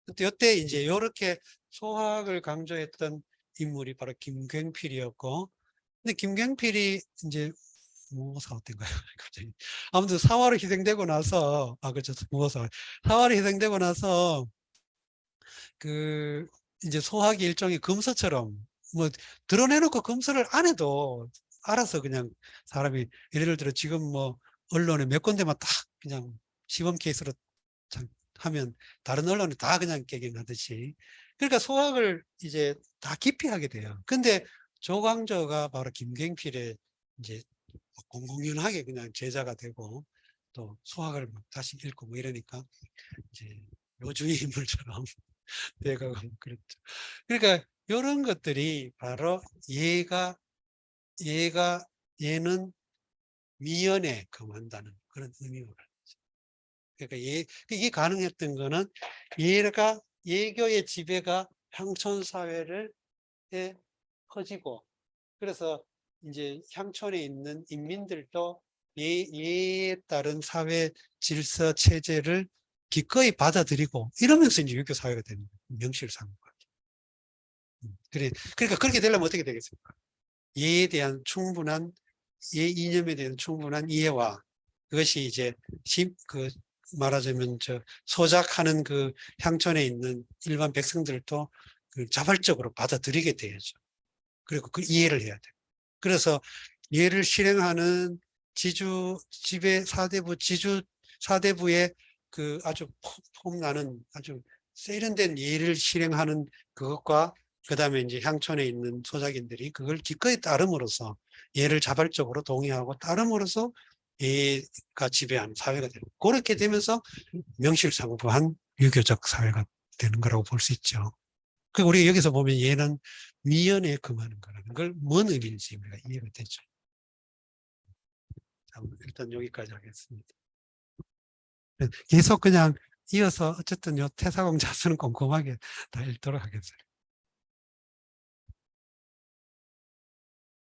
그때 이때 이제 이렇게 소학을 강조했던 인물이 바로 김경필이었고, 근데 김경필이 이제 무오사 어떤가요? 갑자기 아무튼 사화로 희생되고 나서 그렇죠, 무오사 사화로 희생되고 나서 그 이제 소학이 일종의 금서처럼 뭐 드러내놓고 금서를 안 해도 알아서 그냥 사람이 예를 들어 지금 뭐 언론에 몇 군데만 딱 그냥 시범 케이스로 하면 다른 언론이 다 그냥 개경하듯이. 그러니까 소학을 이제 다 기피하게 돼요. 근데 조광조가 바로 김경필의 이제 공공연하게 그냥 제자가 되고 또 수학을 막 다시 읽고 뭐 이러니까 이제 요주의 인물처럼 돼가고 그랬죠. 그러니까 이런 것들이 바로 얘는 미연에 금한다는 그런 의미가 그러니까 이게 가능했던 거는 예교의 지배가 향촌 사회에 퍼지고 그래서 이제 향촌에 있는 인민들도 예에 따른 사회 질서 체제를 기꺼이 받아들이고 이러면서 이제 유교 사회가 되는 거예요. 명실상부가. 그러니까 그렇게 되려면 어떻게 되겠습니까? 예에 대한 충분한 예 이념에 대한 충분한 이해와 그것이 이제 말하자면 소작하는 그 향촌에 있는 일반 백성들도 그 자발적으로 받아들이게 돼야죠. 그리고 그 이해를 해야 돼요. 그래서 예를 실행하는 지배 사대부의 그 아주 폼나는 아주 세련된 예를 실행하는 그것과 그다음에 이제 향촌에 있는 소작인들이 그걸 기꺼이 따름으로써 예를 자발적으로 동의하고 따름으로써 예가 지배하는 사회가 되는 그렇게 되면서 명실상부한 유교적 사회가 되는 거라고 볼 수 있죠. 그 우리 여기서 보면 예는 미연에 금하는 거라는 걸 뭔 의미인지 우리가 이해가 되죠. 일단 여기까지 하겠습니다. 계속 그냥 이어서 어쨌든 요 태사공 자서는 꼼꼼하게 다 읽도록 하겠습니다.